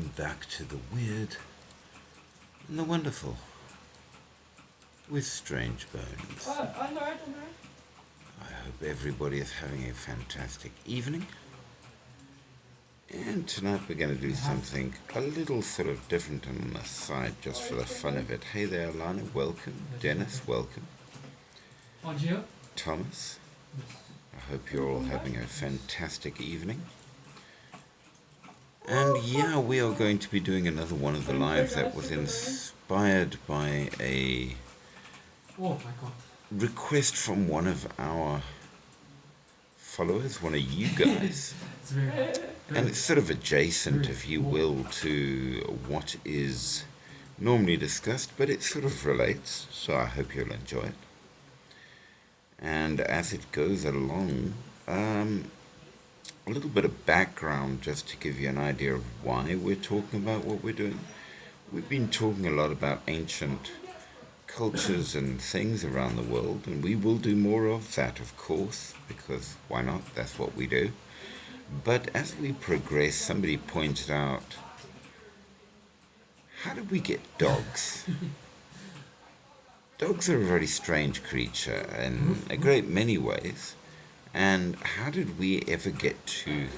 welcome back to the weird and the wonderful with Strange Bones. I know. I hope everybody is having a fantastic evening. And tonight we're going to do something a little sort of different on the side, just for the fun of it. Hey there, Lana, welcome. Dennis, welcome. Thomas, I hope you're all having a fantastic evening. And yeah, we are going to be doing another one of the lives that was inspired by a request from one of our followers, one of you guys. And it's sort of adjacent, if you will, to what is normally discussed, but it sort of relates, so I hope you'll enjoy it. And as it goes along, a little bit of background just to give you an idea of why we're talking about what we're doing. We've been talking a lot about ancient cultures and things around the world, and we will do more of that, of course, because why not? That's what we do. But as we progress, somebody pointed out, how did we get dogs? Dogs are a very strange creature in a great many ways. And how did we ever get to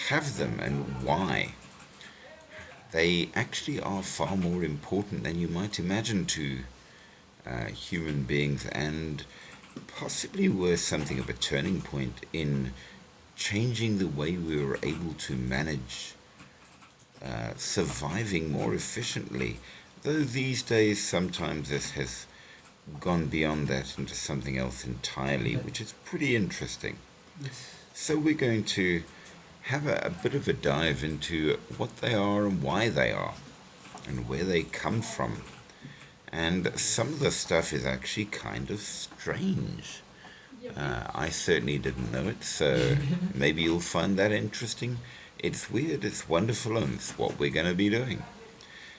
have them, and why? They actually are far more important than you might imagine to human beings, and possibly were something of a turning point in changing the way we were able to manage surviving more efficiently. Though these days sometimes this has gone beyond that into something else entirely, which is pretty interesting. So we're going to have a bit of a dive into what they are and why they are and where they come from. And some of the stuff is actually kind of strange. I certainly didn't know it, so maybe you'll find that interesting. It's weird, it's wonderful, and it's what we're going to be doing.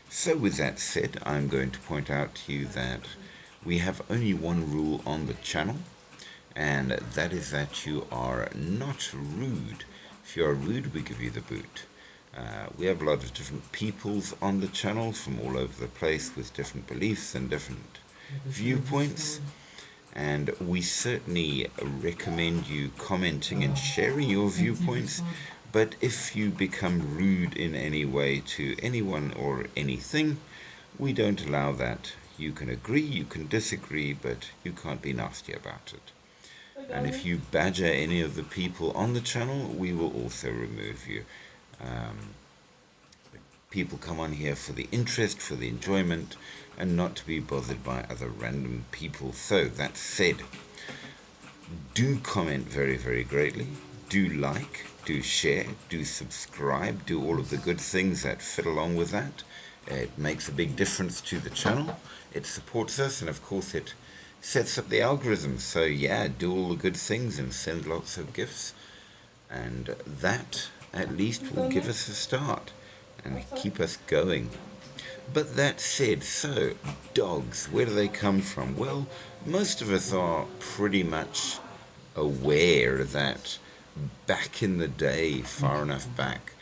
So with that said, I'm going to point out to you that we have only one rule on the channel, and that is that you are not rude. If you are rude, we give you the boot. We have a lot of different peoples on the channel from all over the place with different beliefs and different viewpoints, and we certainly recommend you commenting and sharing your viewpoints. But if you become rude in any way to anyone or anything, we don't allow that. You can agree, you can disagree, but you can't be nasty about it. And if you badger any of the people on the channel, we will also remove you. People come on here for the interest, for the enjoyment, and not to be bothered by other random people. So, that said, do comment very, very greatly. Do like, do share, do subscribe, do all of the good things that fit along with that. It makes a big difference to the channel. It supports us, and of course it sets up the algorithm. So yeah, do all the good things and send lots of gifts. And that, at least, will give us a start and keep us going. But that said, so, dogs, where do they come from? Well, most of us are pretty much aware that back in the day, far enough back,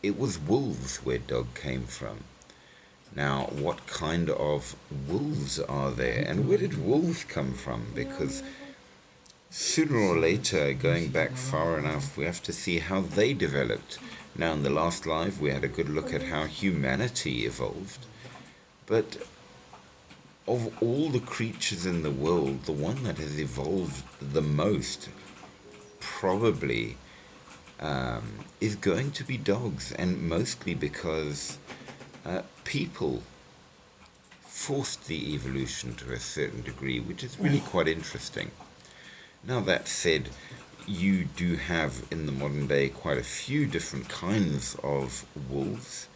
it was wolves where dog came from. Now, what kind of wolves are there, and where did wolves come from? Because sooner or later, going back far enough, we have to see how they developed. Now, in the last live, we had a good look at how humanity evolved. But of all the creatures in the world, the one that has evolved the most, probably, is going to be dogs, and mostly because people forced the evolution to a certain degree, which is really quite interesting. Now, that said, you do have in the modern day quite a few different kinds of wolves.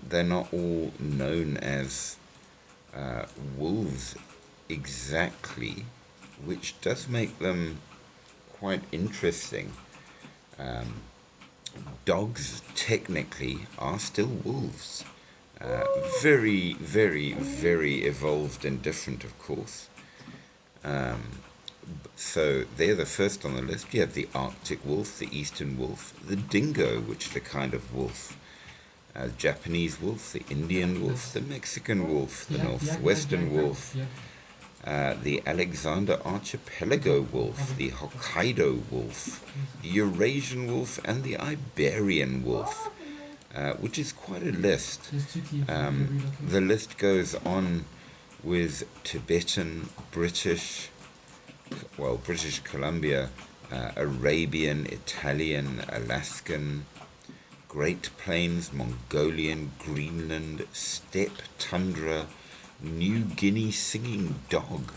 They're not all known as wolves exactly, which does make them quite interesting. Dogs technically are still wolves. Very, very, very evolved and different, of course. So they're the first on the list. You have the Arctic wolf, the eastern wolf, the dingo, which is a kind of wolf, Japanese wolf, the Indian wolf, the Mexican wolf, the northwestern wolf, the Alexander Archipelago wolf, the Hokkaido wolf, the Eurasian wolf, and the Iberian wolf, which is quite a list. The list goes on with Tibetan, British Columbia, Arabian, Italian, Alaskan, Great Plains, Mongolian, Greenland, steppe, tundra, New Guinea singing dog,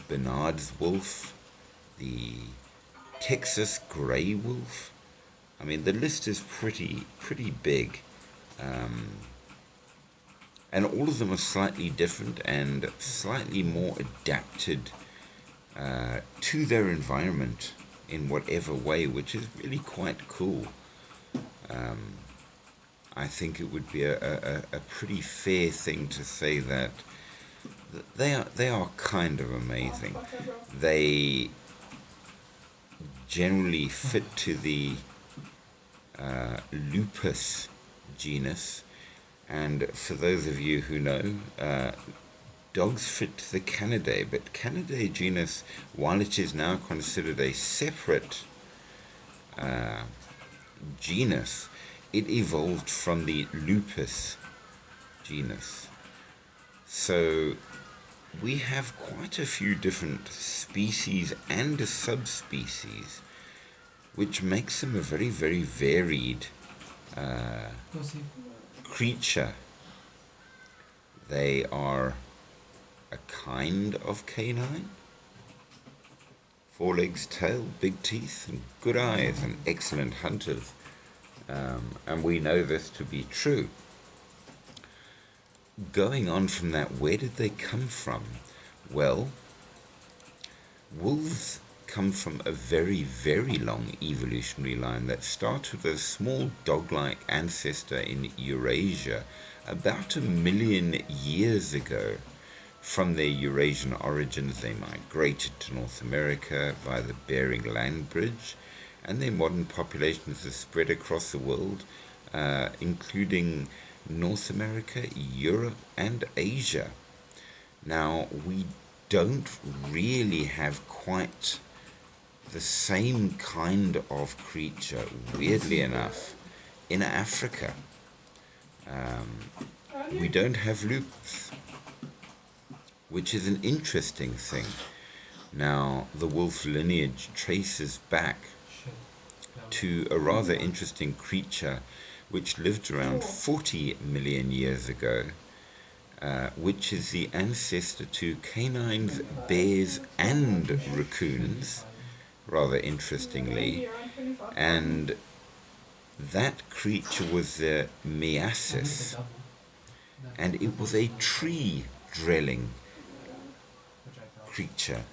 Bernard's wolf, the Texas gray wolf. I mean, the list is pretty big, and all of them are slightly different and slightly more adapted to their environment in whatever way, which is really quite cool. I think it would be a pretty fair thing to say that they are kind of amazing. They generally fit to the Lupus genus, and for those of you who know, dogs fit the Canidae, but Canidae genus, while it is now considered a separate genus, it evolved from the Lupus genus. So we have quite a few different species and subspecies, which makes them a very, very varied creature. They are a kind of canine. 4 legs, tail, big teeth, and good eyes, and excellent hunters. And we know this to be true. Going on from that, where did they come from? Well, wolves come from a very, very long evolutionary line that started with a small dog-like ancestor in Eurasia about 1 million years ago. From their Eurasian origins, they migrated to North America via the Bering Land Bridge, and their modern populations have spread across the world, including North America, Europe, and Asia. Now, we don't really have quite the same kind of creature, weirdly enough, in Africa. We don't have lupus, which is an interesting thing. Now, the wolf lineage traces back to a rather interesting creature which lived around 40 million years ago, which is the ancestor to canines, bears, and raccoons, rather interestingly. And that creature was the Miasis, and it was a tree-dwelling creature.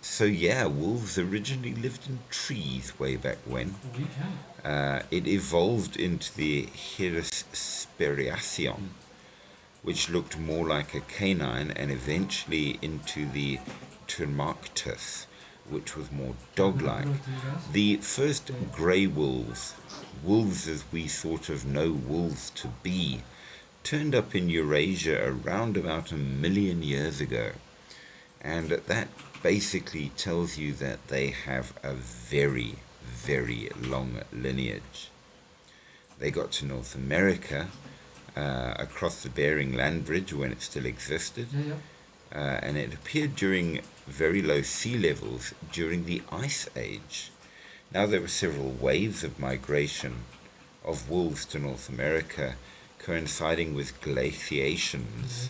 So yeah, wolves originally lived in trees way back when. It evolved into the Herasperiaceon, which looked more like a canine, and eventually into the Termarctus, which was more dog-like. The first grey wolves as we sort of know wolves to be, turned up in Eurasia around about 1 million years ago. And that basically tells you that they have a very, very long lineage. They got to North America across the Bering Land Bridge when it still existed, and it appeared during very low sea levels during the Ice Age. Now, there were several waves of migration of wolves to North America coinciding with glaciations,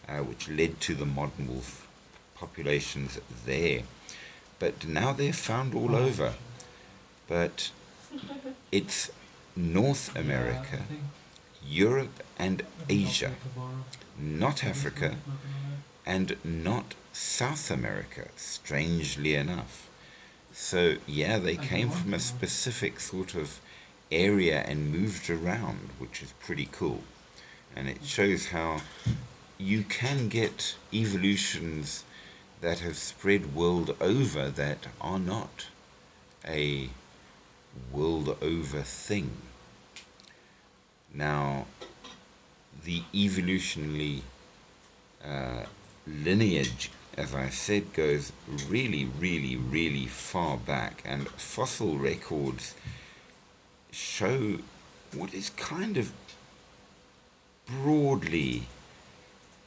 which led to the modern wolf populations there. But now they're found all over. But it's North America, Europe, and Asia, not Africa, and not South America, strangely enough. So yeah, they came from a specific sort of area and moved around, which is pretty cool. And it shows how you can get evolutions that have spread world over that are not a world over thing. Now, the evolutionary lineage, as I said, goes really, really, really far back, and fossil records show what is kind of broadly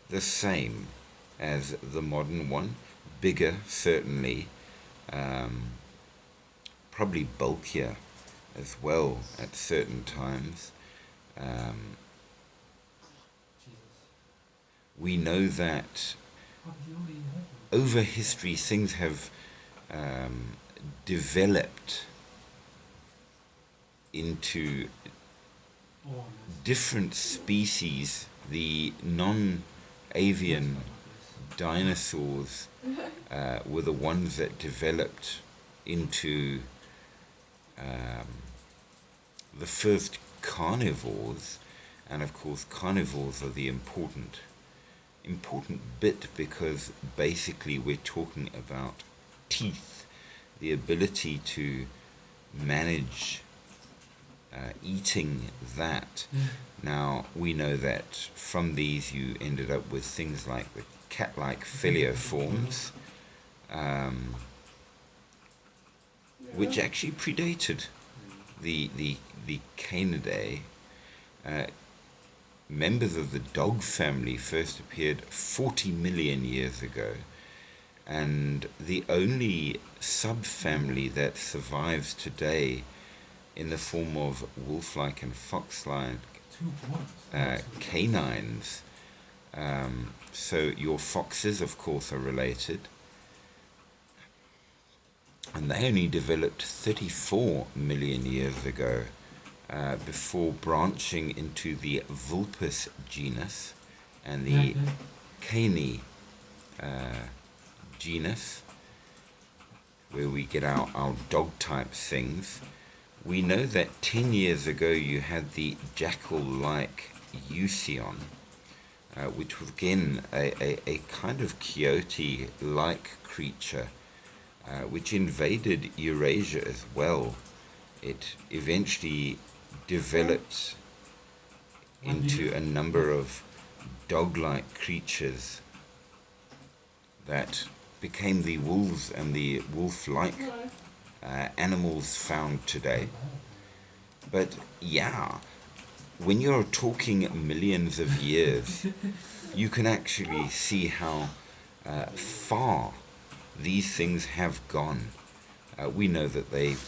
the same as the modern one, bigger certainly, probably bulkier as well at certain times. We know that over history things have developed into different species. The non-avian dinosaurs were the ones that developed into the first carnivores, and of course carnivores are the important bit, because basically we're talking about teeth, the ability to manage eating that. Now, we know that from these you ended up with things like the cat-like Phaleoforms, which actually predated the Canidae. Members of the dog family first appeared 40 million years ago, and the only subfamily that survives today in the form of wolf-like and fox-like canines. So your foxes, of course, are related, and they only developed 34 million years ago, before branching into the Vulpes genus and the Cani genus, where we get our dog-type things. We know that 10 years ago you had the jackal-like Eucion, which was again a kind of coyote-like creature, which invaded Eurasia as well. It eventually developed into a number of dog-like creatures that became the wolves and the wolf-like animals found today. But yeah, when you're talking millions of years, you can actually see how far these things have gone. We know that they've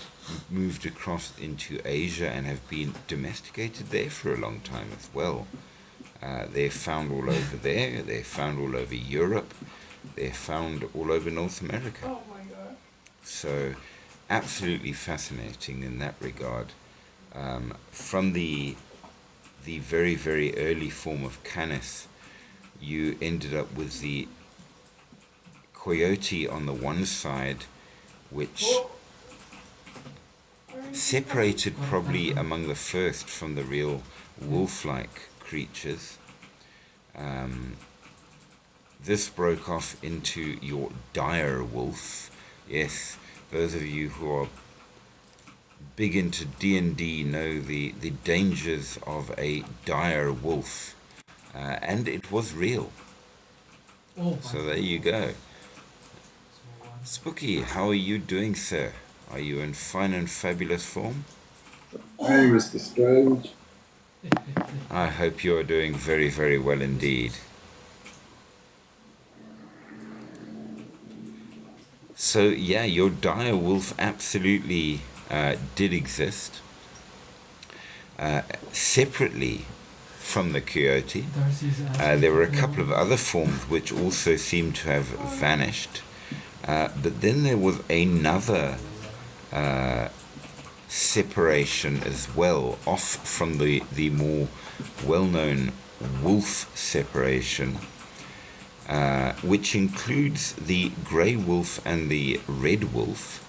moved across into Asia and have been domesticated there for a long time as well. They're found all over there, they're found all over Europe, they're found all over North America. Oh my god. So, absolutely fascinating in that regard. From the very, very early form of Canis, you ended up with the coyote on the one side, which separated probably among the first from the real wolf-like creatures. This broke off into your dire wolf. Yes, those of you who are big into D&D know the dangers of a dire wolf. And it was real. So there you go. Spooky, how are you doing, sir? Are you in fine and fabulous form? Hey, Mr. Strange. I hope you are doing very, very well indeed. So yeah, your dire wolf absolutely did exist, separately from the coyote. There were a couple of other forms which also seem to have vanished, but then there was another separation as well, off from the more well-known wolf separation, which includes the grey wolf and the red wolf,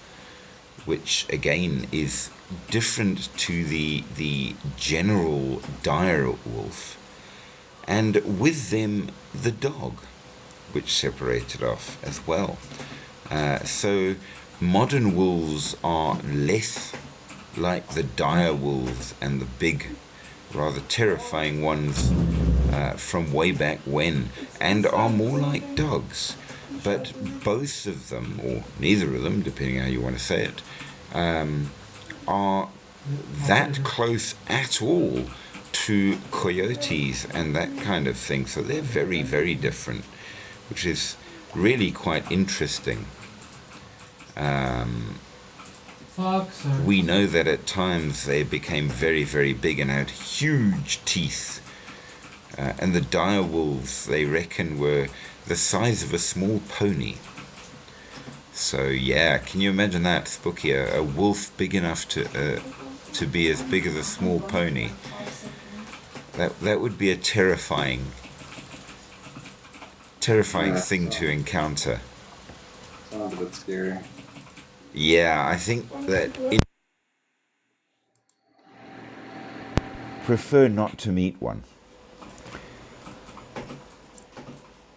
which again is different to the general dire wolf, and with them the dog. which separated off as well. So modern wolves are less like the dire wolves and the big, rather terrifying ones from way back when, and are more like dogs. But both of them, or neither of them, depending how you want to say it, are that close at all to coyotes and that kind of thing. So they're very, very different, which is really quite interesting. We know that at times they became very, very big and had huge teeth. And the dire wolves, they reckon, were the size of a small pony. So yeah, can you imagine that, Spooky? A wolf big enough to be as big as a small pony. That would be a terrifying thing to encounter. Sounds a bit scary. Yeah, I think that prefer not to meet one.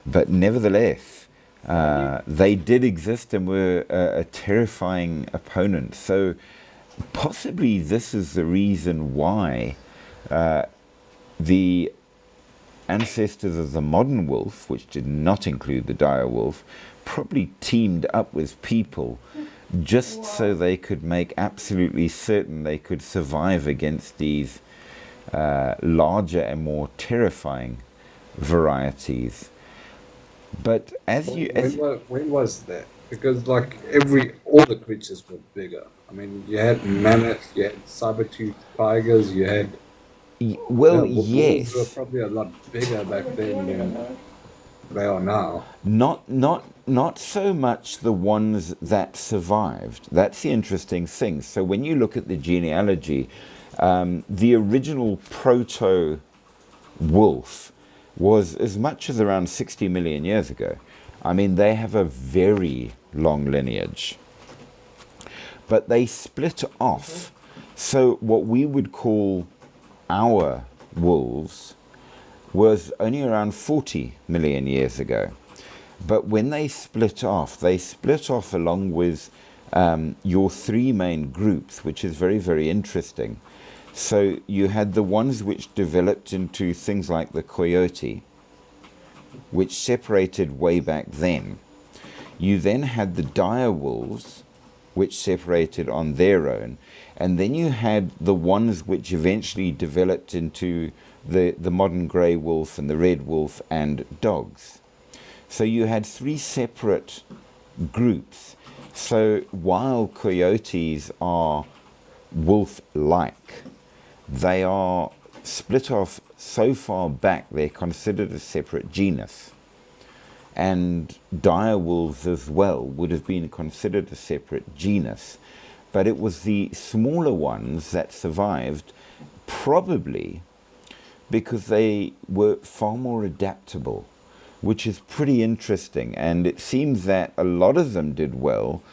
But nevertheless, they did exist and were a terrifying opponent. So possibly this is the reason why the ancestors of the modern wolf, which did not include the dire wolf, probably teamed up with people just so they could make absolutely certain they could survive against these larger and more terrifying varieties. But when was that? Because like all the creatures were bigger. I mean, you had mammoths, you had saber-toothed tigers, you had. Yes. Wolves were probably a lot bigger back then than they are now. Not so much the ones that survived. That's the interesting thing. So when you look at the genealogy, the original proto-wolf was as much as around 60 million years ago. I mean, they have a very long lineage. But they split off. So what we would call our wolves was only around 40 million years ago. But when they split off along with your three main groups, which is very, very interesting. So you had the ones which developed into things like the coyote, which separated way back then. You then had the dire wolves, which separated on their own. And then you had the ones which eventually developed into the modern grey wolf and the red wolf and dogs. So you had three separate groups. So while coyotes are wolf-like, they are split off so far back they're considered a separate genus. And dire wolves as well would have been considered a separate genus. But it was the smaller ones that survived, probably because they were far more adaptable, which is pretty interesting. And it seems that a lot of them did well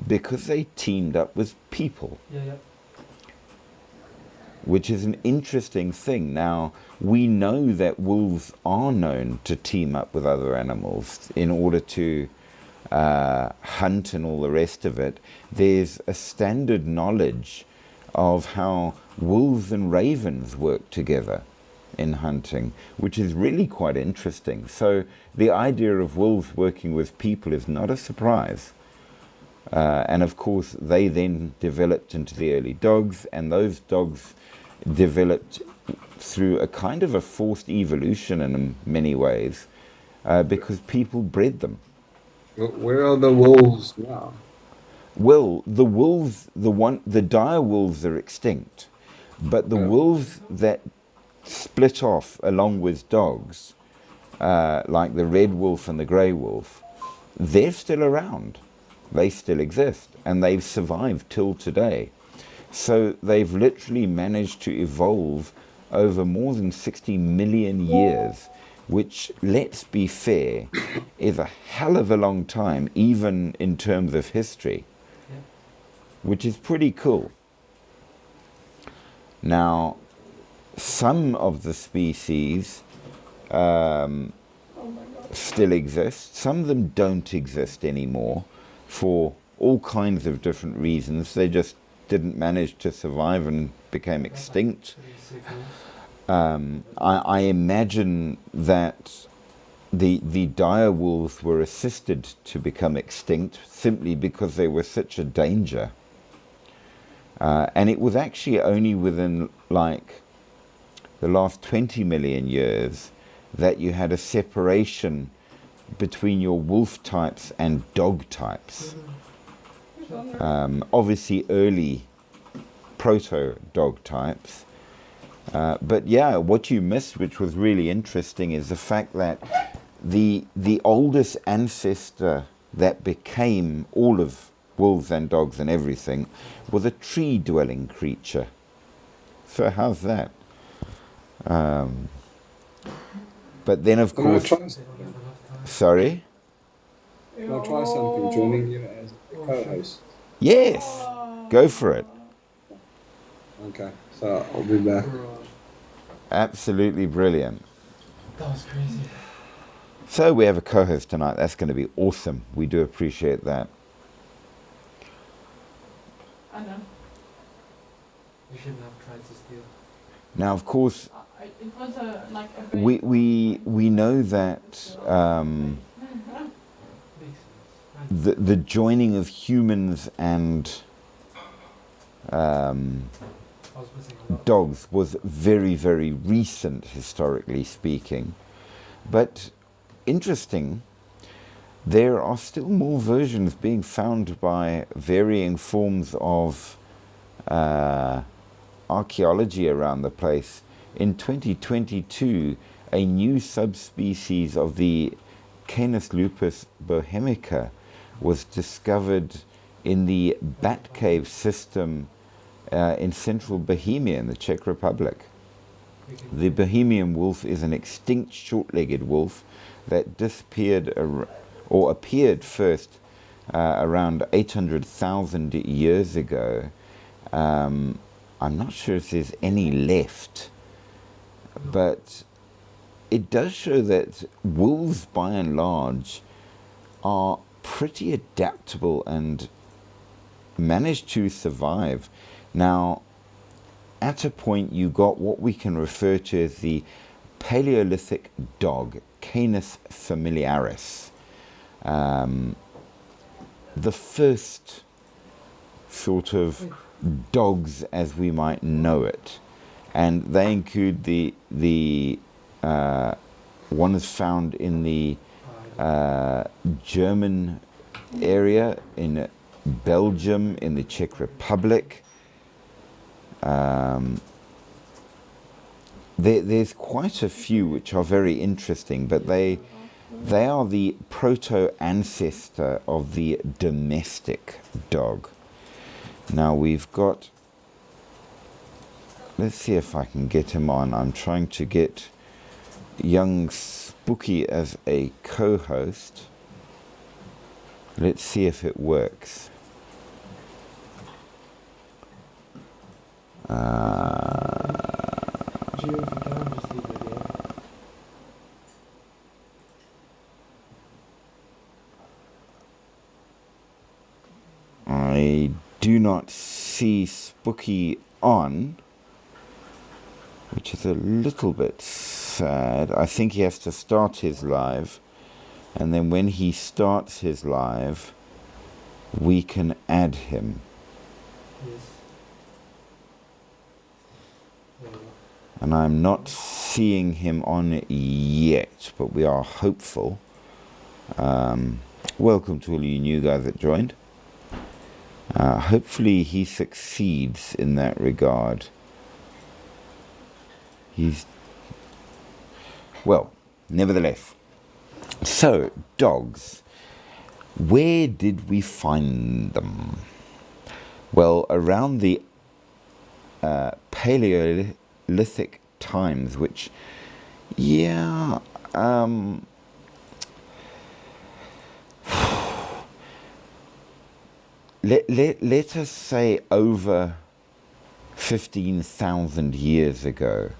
because they teamed up with people. Yeah. Which is an interesting thing. Now, we know that wolves are known to team up with other animals in order to hunt and all the rest of it. There's a standard knowledge of how wolves and ravens work together in hunting, which is really quite interesting. So the idea of wolves working with people is not a surprise. And of course, they then developed into the early dogs, and those dogs developed through a kind of a forced evolution in many ways, because people bred them. Where are the wolves now? Well, the dire wolves are extinct, but the wolves that split off along with dogs, like the red wolf and the grey wolf, they're still around. They still exist, and they've survived till today. So they've literally managed to evolve over more than 60 million years, which, let's be fair, is a hell of a long time, even in terms of history, which is pretty cool. Now, some of the species still exist. Some of them don't exist anymore for all kinds of different reasons. They just didn't manage to survive and became extinct. I imagine that the dire wolves were assisted to become extinct simply because they were such a danger. And it was actually only within like the last 20 million years that you had a separation between your wolf types and dog types. Obviously early proto-dog types. But yeah, what you missed, which was really interesting, is the fact that the oldest ancestor that became all of wolves and dogs and everything was a tree-dwelling creature. So how's that? But then, of Can I course... try something? Sorry? Can I try something? Joining you as a co-host. Yes! Go for it. Okay, so I'll be back. Absolutely brilliant. That was crazy. So we have a co-host tonight. That's going to be awesome. We do appreciate that. I know. We shouldn't have tried to steal. Now, of course, It was like a we know that the joining of humans and dogs was very, very recent, historically speaking. But interesting, there are still more versions being found by varying forms of archaeology around the place. In 2022, a new subspecies of the Canis lupus bohemica was discovered in the Bat Cave system in central Bohemia in the Czech Republic. The Bohemian wolf is an extinct short-legged wolf that disappeared or appeared first around 800,000 years ago. I'm not sure if there's any left, but it does show that wolves by and large are pretty adaptable and manage to survive. Now, at a point you got what we can refer to as the Paleolithic dog, Canis familiaris. The first sort of dogs as we might know it. And they include the ones found in the German area, in Belgium, in the Czech Republic. There's quite a few which are very interesting, but they are the proto-ancestor of the domestic dog. Now we've got, let's see if I can get him on. I'm trying to get young Spooky as a co-host. Let's see if it works. I do not see Spooky on, which is a little bit sad. I think he has to start his live, and then when he starts his live, we can add him. Yes. And I'm not seeing him on yet, but we are hopeful. Welcome to all you new guys that joined. Hopefully he succeeds in that regard. Well, nevertheless. So, dogs. Where did we find them? Well, around the Paleolithic times, which, yeah, let us say over 15,000 years ago,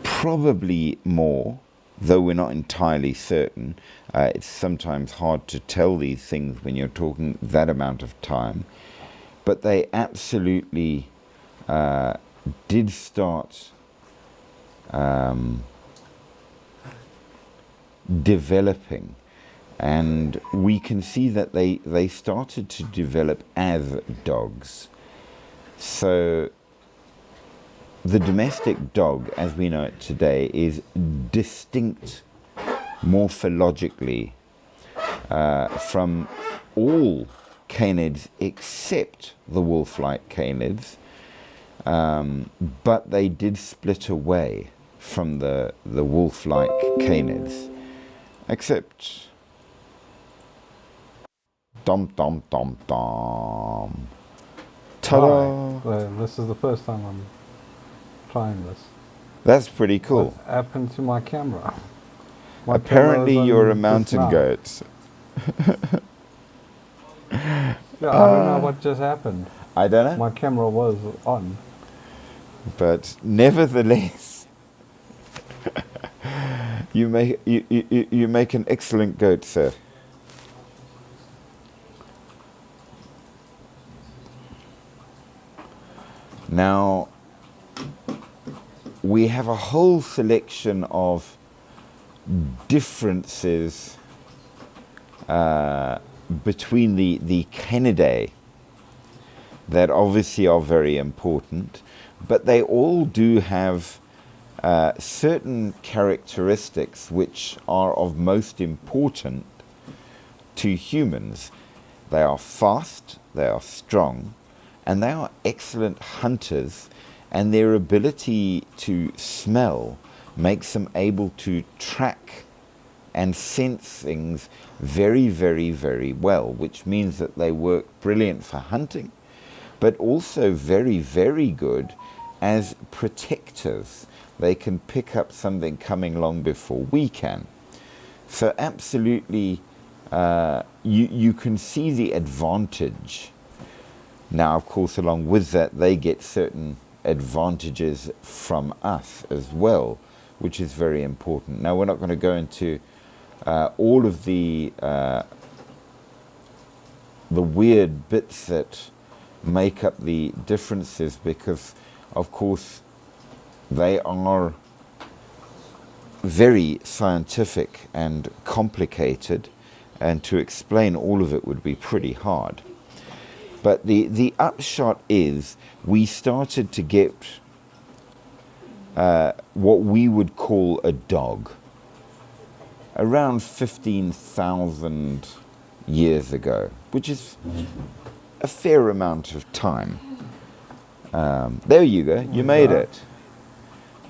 probably more, though we're not entirely certain. It's sometimes hard to tell these things when you're talking that amount of time. But they absolutely did start developing. And we can see that they started to develop as dogs. So the domestic dog, as we know it today, is distinct morphologically from all canids except the wolf-like canids, but they did split away from the wolf-like canids, except dum dum dum dum. Ta-da! Hi. This is the first time I'm trying this. That's pretty cool. What happened to my camera? Apparently you're a mountain goat. Yeah, I don't know what just happened. I don't know. My camera was on. But nevertheless, you make an excellent goat, sir. Now, we have a whole selection of differences between the Canidae that obviously are very important, but they all do have certain characteristics which are of most importance to humans. They are fast, they are strong, and they are excellent hunters, and their ability to smell makes them able to track and sense things very, very, very well, which means that they work brilliant for hunting, but also very, very good as protectors. They can pick up something coming along before we can. So absolutely, you can see the advantage. Now, of course, along with that, they get certain advantages from us as well, which is very important. Now, we're not going to go into all of the weird bits that make up the differences, because, of course, they are very scientific and complicated, and to explain all of it would be pretty hard. But the upshot is we started to get what we would call a dog around 15,000 years ago, which is a fair amount of time. There you go, you made it.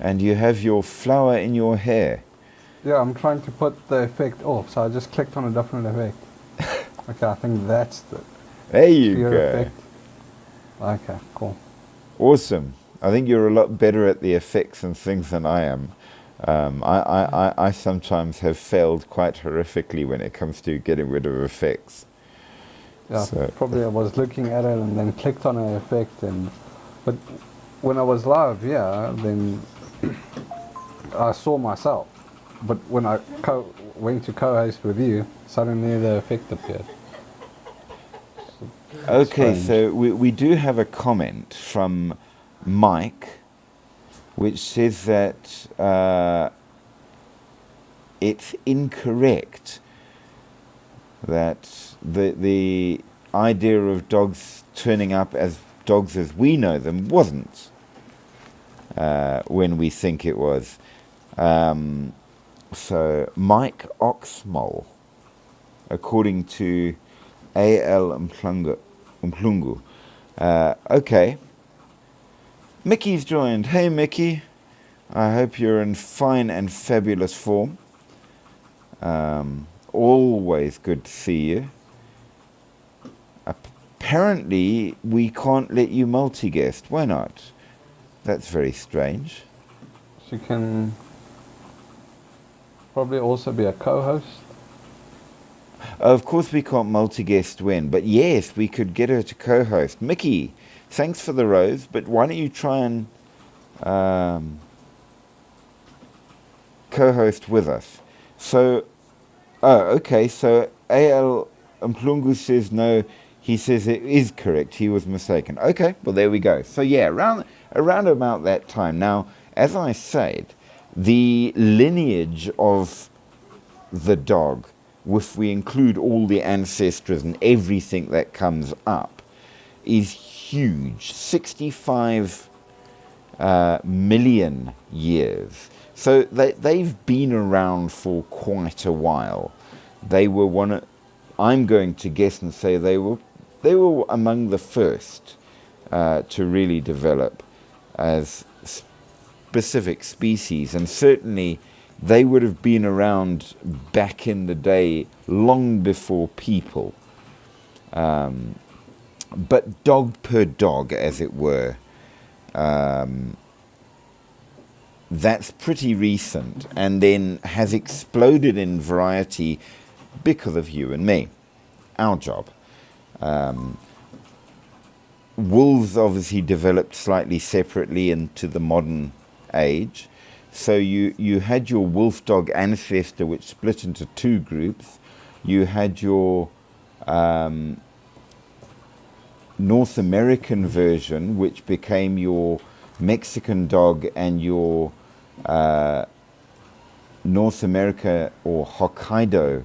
And you have your flower in your hair. Yeah, I'm trying to put the effect off, so I just clicked on a different effect. Okay, I think that's the There you go. effect. Okay, cool. Awesome. I think you're a lot better at the effects and things than I am. I sometimes have failed quite horrifically when it comes to getting rid of effects. Yeah, So- probably I was looking at it and then clicked on an effect, but when I was live, yeah, then I saw myself. But when I went to co-host with you, suddenly the effect appeared. Okay, Strange. so we do have a comment from Mike, which says that it's incorrect that the idea of dogs turning up as dogs as we know them wasn't when we think it was. So Mike Oxmole, according to A.L. Umplungu. Okay. Mickey's joined. Hey, Mickey. I hope you're in fine and fabulous form. Always good to see you. Apparently, we can't let you multi-guest. Why not? That's very strange. She can probably also be a co-host. Of course we can't multi-guest Wen, but yes, we could get her to co-host. Mickey, thanks for the rose, but why don't you try and co-host with us. So, oh, okay, so A.L. Mplungu says no. He says it is correct. He was mistaken. Okay, well, there we go. So, yeah, around about that time. Now, as I said, the lineage of the dog, if we include all the ancestors and everything that comes up, is huge. 65 million years. So they've been around for quite a while. They were I'm going to guess and say they were among the first to really develop as specific species, and certainly they would have been around back in the day long before people. But dog per dog, as it were, that's pretty recent, and then has exploded in variety because of you and me, our job. Wolves obviously developed slightly separately into the modern age. So you had your wolf dog ancestor, which split into two groups. You had your North American version, which became your Mexican dog, and your North America or Hokkaido,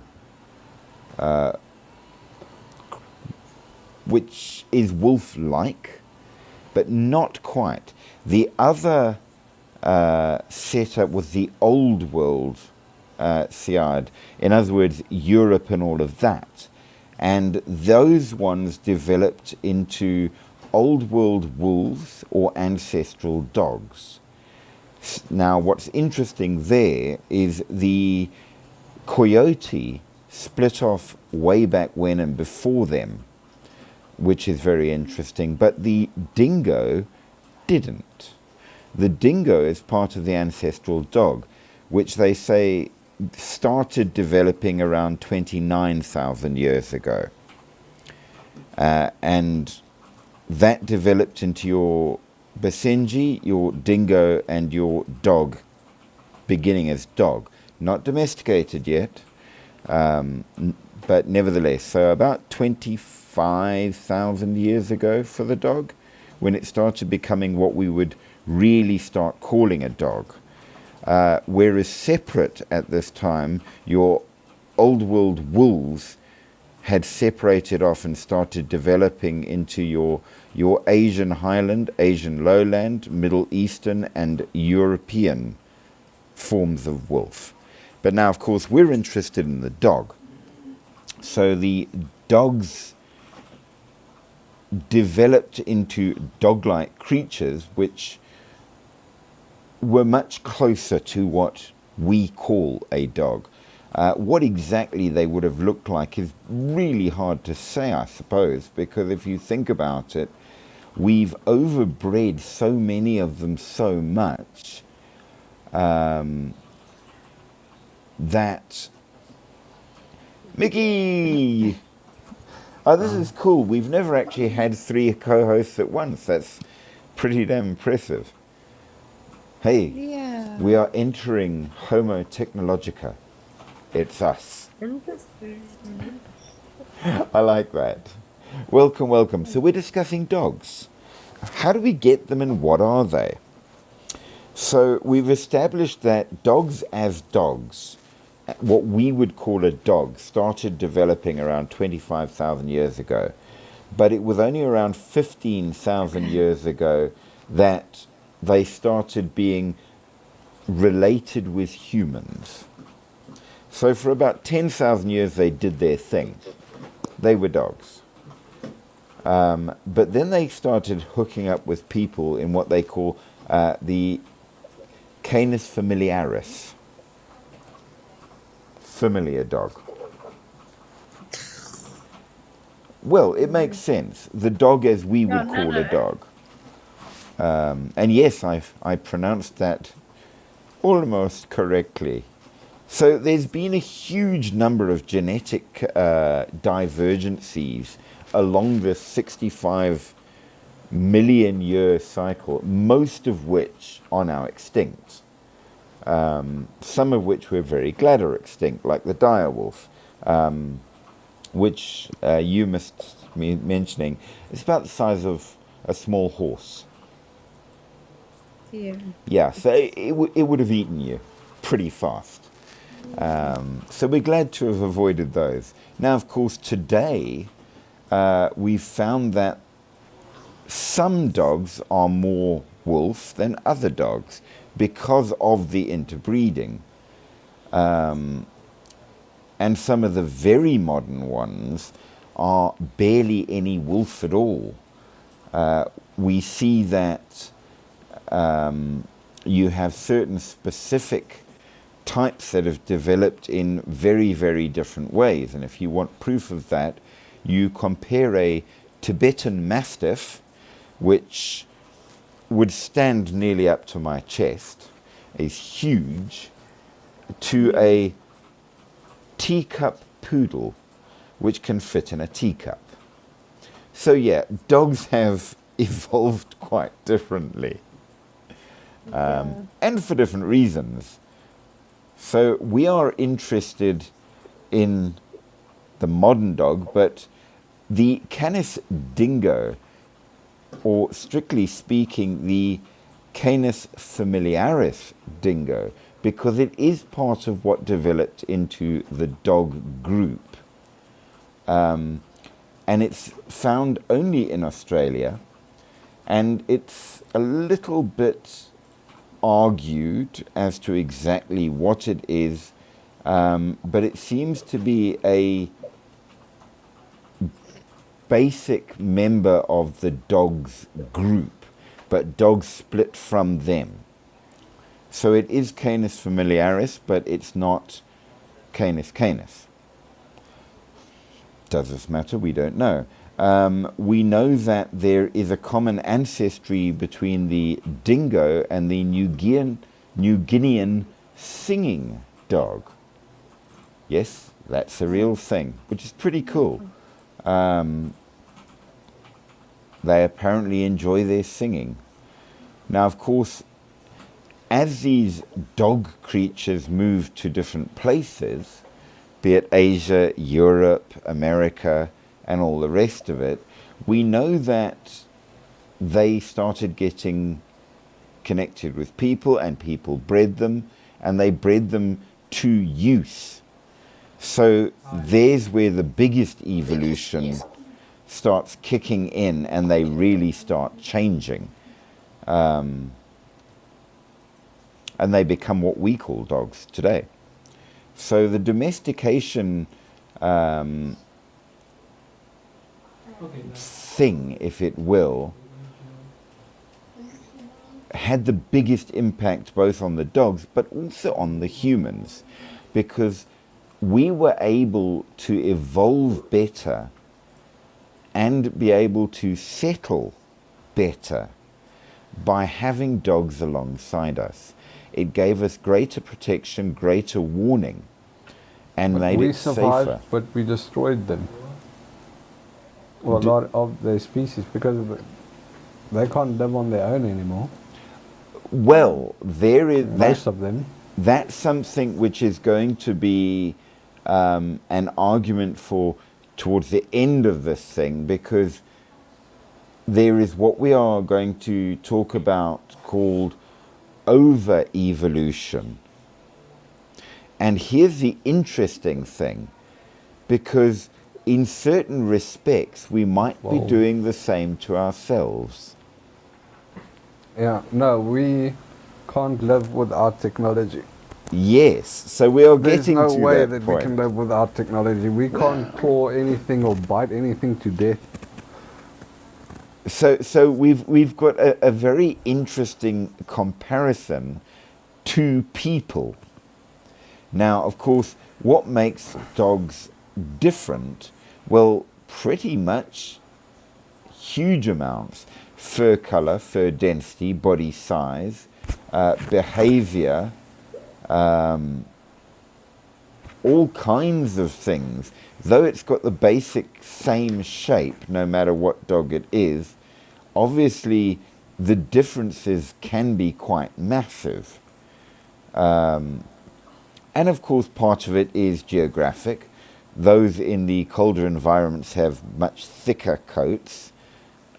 which is wolf-like, but not quite. The other setup was the old world Siad, in other words, Europe and all of that. And those ones developed into old world wolves or ancestral dogs. Now, what's interesting there is the coyote split off way back when and before them, which is very interesting, but the dingo didn't. The dingo is part of the ancestral dog, which they say started developing around 29,000 years ago. And that developed into your Basenji, your dingo, and your dog, beginning as dog. Not domesticated yet, but nevertheless. So about 25,000 years ago for the dog, when it started becoming what we would really start calling a dog. Whereas separate at this time, your old world wolves had separated off and started developing into your Asian highland, Asian lowland, Middle Eastern and European forms of wolf. But now, of course, we're interested in the dog. So the dogs developed into dog-like creatures which were much closer to what we call a dog. What exactly they would have looked like is really hard to say, I suppose, because if you think about it, we've overbred so many of them so much that... Mickey! Oh, this is cool. We've never actually had 3 co-hosts at once. That's pretty damn impressive. Hey, Yeah. we are entering Homo Technologica. It's us. Interesting. I like that. Welcome, welcome. So we're discussing dogs. How do we get them and what are they? So we've established that dogs as dogs, what we would call a dog, started developing around 25,000 years ago. But it was only around 15,000 years ago that they started being related with humans. So for about 10,000 years they did their thing. They were dogs. But then they started hooking up with people in what they call the Canis familiaris. Familiar dog. Well, it makes sense. The dog as we would call a dog. And yes, I pronounced that almost correctly. So there's been a huge number of genetic divergencies along this 65 million year cycle, most of which are now extinct. some of which we're very glad are extinct, like the direwolf, which you missed me mentioning. It's about the size of a small horse. Yeah. Yeah, so it would have eaten you pretty fast. So we're glad to have avoided those. Now, of course, today we've found that some dogs are more wolf than other dogs because of the interbreeding. And some of the very modern ones are barely any wolf at all. We see that you have certain specific types that have developed in very, very different ways. And if you want proof of that, you compare a Tibetan Mastiff, which would stand nearly up to my chest, is huge, to a teacup poodle, which can fit in a teacup. So yeah, dogs have evolved quite differently, and for different reasons. So we are interested in the modern dog, but the Canis dingo, or strictly speaking, the Canis familiaris dingo, because it is part of what developed into the dog group. And it's found only in Australia, and it's a little bit argued as to exactly what it is, but it seems to be a basic member of the dogs group, but dogs split from them. So it is Canis familiaris, but it's not Canis canis. Does this matter? We don't know. We know that there is a common ancestry between the dingo and the New Guinean singing dog. Yes, that's a real thing, which is pretty cool. They apparently enjoy their singing. Now, of course, as these dog creatures move to different places, be it Asia, Europe, America, and all the rest of it, we know that they started getting connected with people, and people bred them, and they bred them to use. So there's where the biggest evolution starts kicking in, and they really start changing. And they become what we call dogs today. So the domestication thing, if it will, had the biggest impact both on the dogs but also on the humans, because we were able to evolve better and be able to settle better by having dogs alongside us. It gave us greater protection, greater warning, and made it safer. We survived, but we destroyed them. Well, a lot of their species, because they can't live on their own anymore. Well, there is most of them. That's something which is going to be an argument for towards the end of this thing, because there is what we are going to talk about called over-evolution. And here's the interesting thing, because in certain respects we might be doing the same to ourselves. Yeah, no, we can't live without technology. Yes, so we are getting to that point. There's no way that we can live without technology. We can't claw anything or bite anything to death. So we've got a very interesting comparison to people. Now, of course, what makes dogs different? Well, pretty much huge amounts. Fur color, fur density, body size, behavior, all kinds of things. Though it's got the basic same shape, no matter what dog it is, obviously the differences can be quite massive. And of course, part of it is geographic. Those in the colder environments have much thicker coats,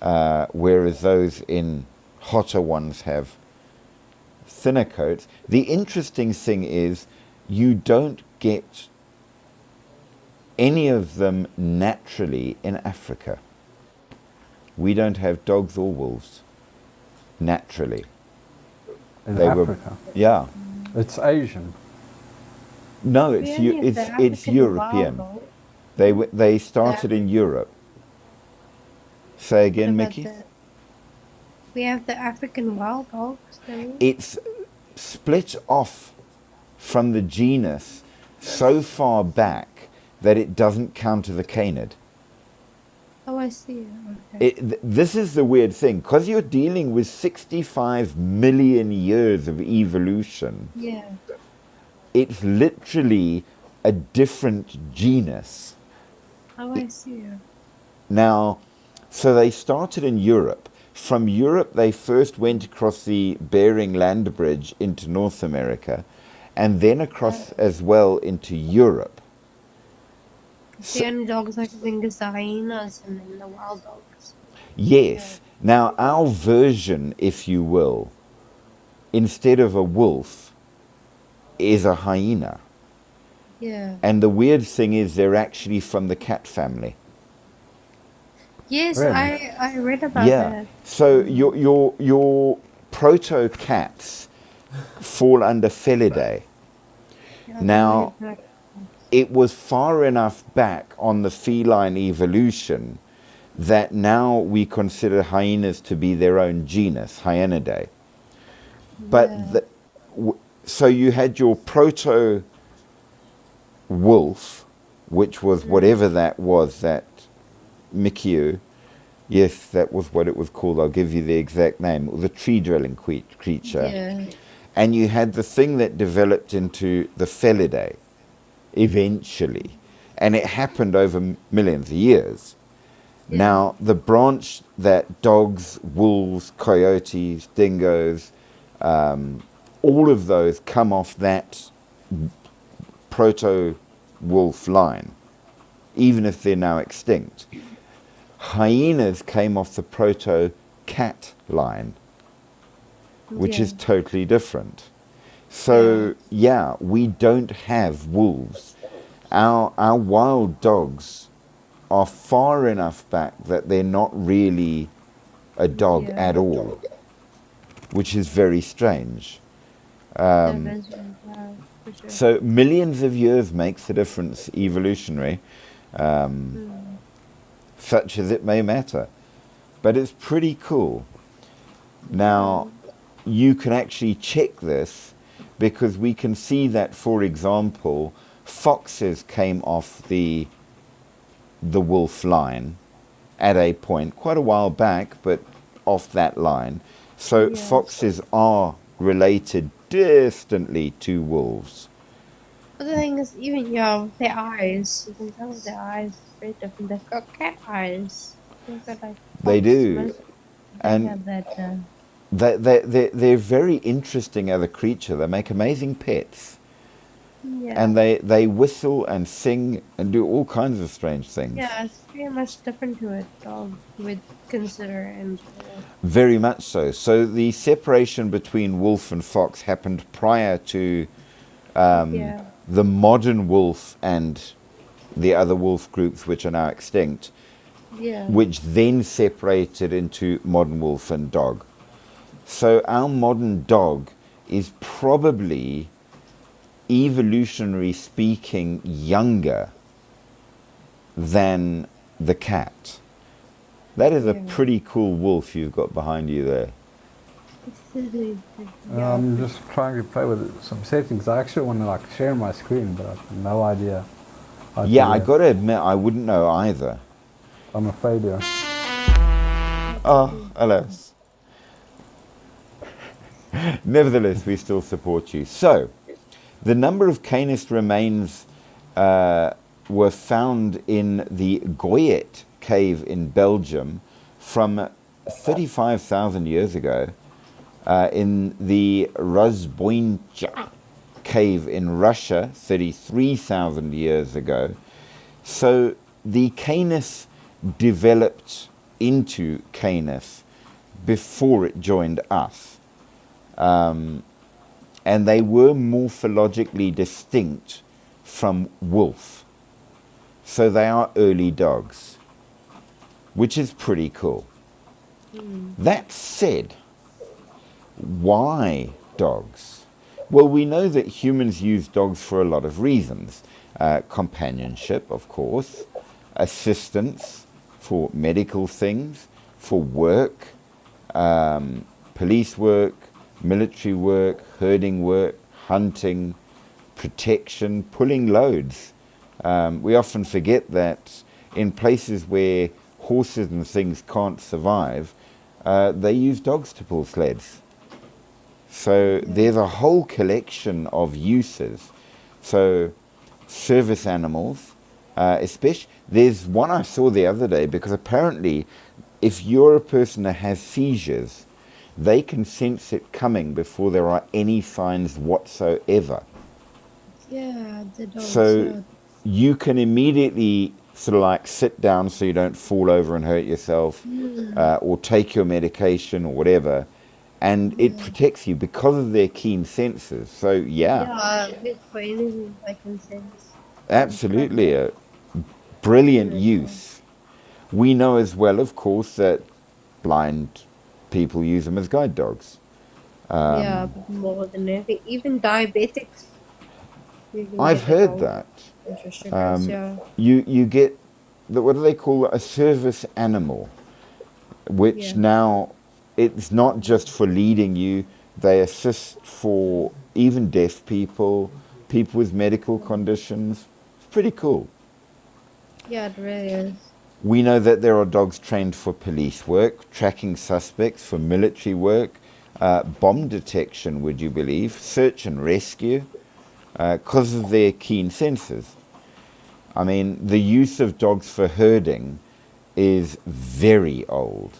whereas those in hotter ones have thinner coats. The interesting thing is you don't get any of them naturally in Africa. We don't have dogs or wolves naturally. In They Africa. Yeah. It's Asian. No, We only have the it's African European. wild They started in Europe. Say again, What about Mickey. we have the African wild dogs, don't we? It's split off from the genus so far back that it doesn't count as a canid. Oh, I see. Okay. This is the weird thing, because you're dealing with 65 million years of evolution. Yeah. It's literally a different genus. Oh, I see. Now, so they started in Europe. From Europe, they first went across the Bering Land Bridge into North America, and then across as well into Europe. The only dogs I can think is the hyenas and then the wild dogs. Yes. Now, our version, if you will, instead of a wolf, is a hyena. Yeah. And the weird thing is they're actually from the cat family. Yes, Really? I read about Yeah. that. So your proto cats fall under Felidae. Yeah, Now, I read that. it was far enough back on the feline evolution that now we consider hyenas to be their own genus, Hyenidae. But Yeah. so you had your proto wolf, which was whatever that was, that Mikiu. Yes, that was what it was called. I'll give you the exact name. It was a tree-dwelling creature. Yeah. And you had the thing that developed into the Felidae eventually. And it happened over millions of years. Yeah. Now, the branch that dogs, wolves, coyotes, dingoes, all of those come off that proto-wolf line, even if they're now extinct. Hyenas came off the proto-cat line, which is totally different. So, yeah, we don't have wolves. Our wild dogs are far enough back that they're not really a dog Yeah. at all, which is very strange. That is really bad, for sure. So millions of years makes a difference evolutionary, such as it may matter. But it's pretty cool. Now, you can actually check this because we can see that, for example, foxes came off the wolf line at a point, quite a while back, but off that line. So Yes. foxes are related distantly to wolves. But the thing is, even with their eyes, you can tell with their eyes it's very different. They've got cat eyes. They've got like They fox. do. Most And have that. they're very interesting as a creature. They make amazing pets. Yeah. And they whistle and sing and do all kinds of strange things. Yeah, it's very much different to a dog, you would consider. And Very much so. So the separation between wolf and fox happened prior to yeah. the modern wolf and the other wolf groups, which are now extinct, Yeah. which then separated into modern wolf and dog. So our modern dog is probably, evolutionary speaking, younger than the cat. That is a Yeah. pretty cool wolf you've got behind you there. Yeah. I'm just trying to play with some settings. I actually want to like share my screen, but I've no idea. How to Yeah, do I that. got to admit, I wouldn't know either. I'm a failure. Oh, alas. Nevertheless, we still support you. So, the number of Canis remains were found in the Goyet cave in Belgium from 35,000 years ago in the Rozboincha cave in Russia 33,000 years ago. So the Canis developed into Canis before it joined us. And they were morphologically distinct from wolf. So they are early dogs, which is pretty cool. That said, why dogs? Well, we know that humans use dogs for a lot of reasons. Companionship, of course, assistance for medical things, for work, police work, military work, herding work, hunting, protection, pulling loads. We often forget that in places where horses and things can't survive, they use dogs to pull sleds. So there's a whole collection of uses. So service animals, especially, there's one I saw the other day, because apparently if you're a person that has seizures, they can sense it coming before there are any signs whatsoever. Yeah, the dogs. So you can immediately sort of like sit down so you don't fall over and hurt yourself, or take your medication or whatever, and it protects you because of their keen senses. So yeah, for anything I can sense. absolutely a brilliant use. We know as well, of course, that blind people use them as guide dogs. Yeah, but more than anything, even diabetics. You can I've get heard along that. with your sugars, yeah. You get what do they call it? A service animal, which now it's not just for leading you. They assist for even deaf people, people with medical conditions. It's pretty cool. Yeah, it really is. We know that there are dogs trained for police work, tracking suspects, for military work, bomb detection, would you believe, search and rescue, because of their keen senses. I mean, the use of dogs for herding is very old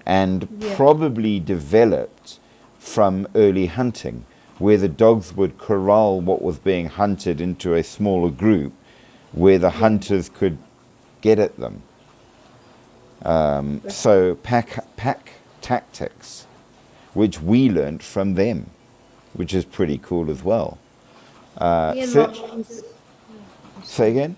and probably developed from early hunting, where the dogs would corral what was being hunted into a smaller group where the hunters could get at them. So pack tactics, which we learnt from them, which is pretty cool as well. Say again?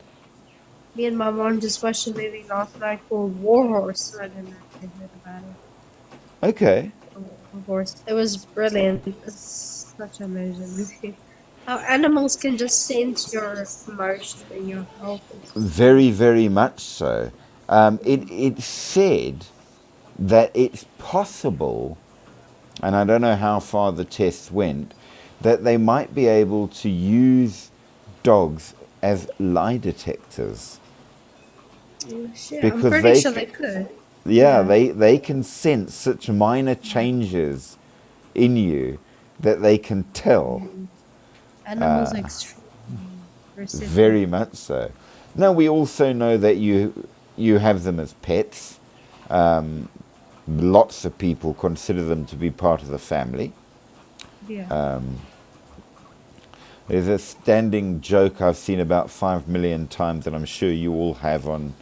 Me and my mom just watched a movie last night called War Horse. I don't know if you heard about it. Okay. War Horse. It was brilliant. It's such an amazing movie. How animals can just sense your emotion and your health. Very, very much so. It's said that it's possible, and I don't know how far the tests went, that they might be able to use dogs as lie detectors. Shit, Because I'm pretty sure they could. Yeah, they can sense such minor changes in you that they can tell. Animals are extremely receptive. Very much so. Now, we also know that you have them as pets. Lots of people consider them to be part of the family. Yeah. There's a standing joke I've seen about 5 million times that I'm sure you all have on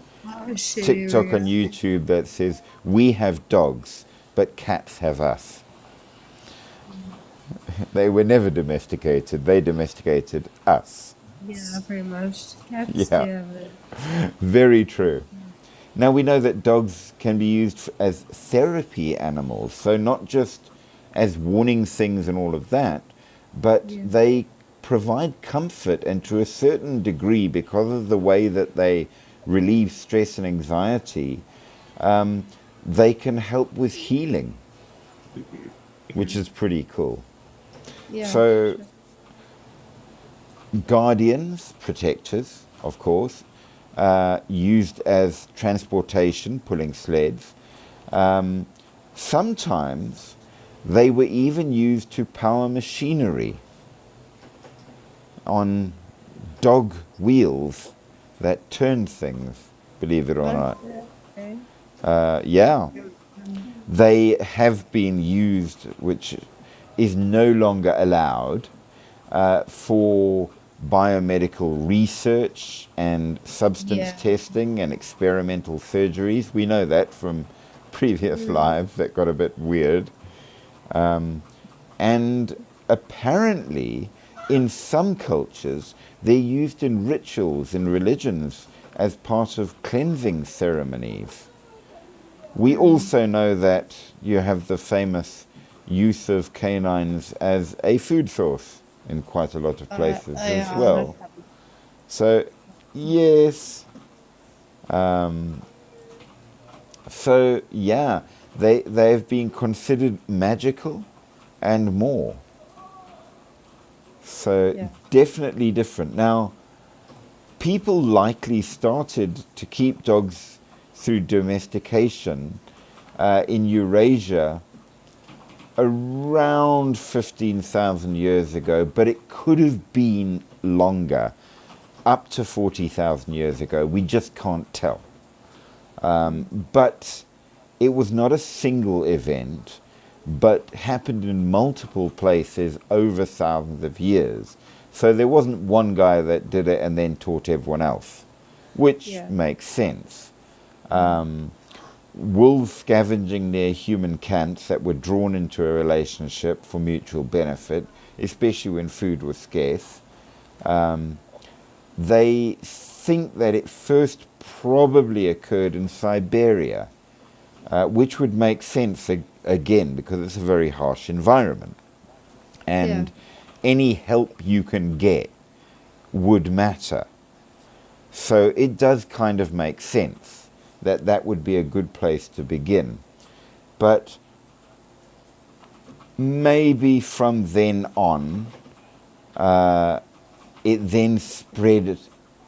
TikTok and YouTube that says, "We have dogs, but cats have us." They were never domesticated. They domesticated us. Yeah, pretty much. Cats, Yeah. Very true. Now, we know that dogs can be used as therapy animals, so not just as warning things and all of that, but they provide comfort, and to a certain degree, because of the way that they relieve stress and anxiety, they can help with healing, which is pretty cool. Yeah. So, guardians, protectors, of course, used as transportation, pulling sleds. Sometimes they were even used to power machinery on dog wheels that turned things, believe it or not. Yeah. They have been used, which is no longer allowed, for biomedical research and substance Yeah. testing and experimental surgeries. We know that from previous lives that got a bit weird. And apparently, in some cultures, they're used in rituals in religions as part of cleansing ceremonies. We also know that you have the famous use of canines as a food source in quite a lot of places as well. So, yes. So, yeah, they've been considered magical and more. So, Yeah. definitely different. Now, people likely started to keep dogs through domestication in Eurasia around 15,000 years ago, but it could have been longer, up to 40,000 years ago. We just can't tell. But it was not a single event, but happened in multiple places over thousands of years. So there wasn't one guy that did it and then taught everyone else, which Yeah. makes sense. Wolves scavenging near human camps that were drawn into a relationship for mutual benefit, especially when food was scarce. They think that it first probably occurred in Siberia, which would make sense again because it's a very harsh environment. And any help you can get would matter. So it does kind of make sense that that would be a good place to begin. But maybe from then on, it then spread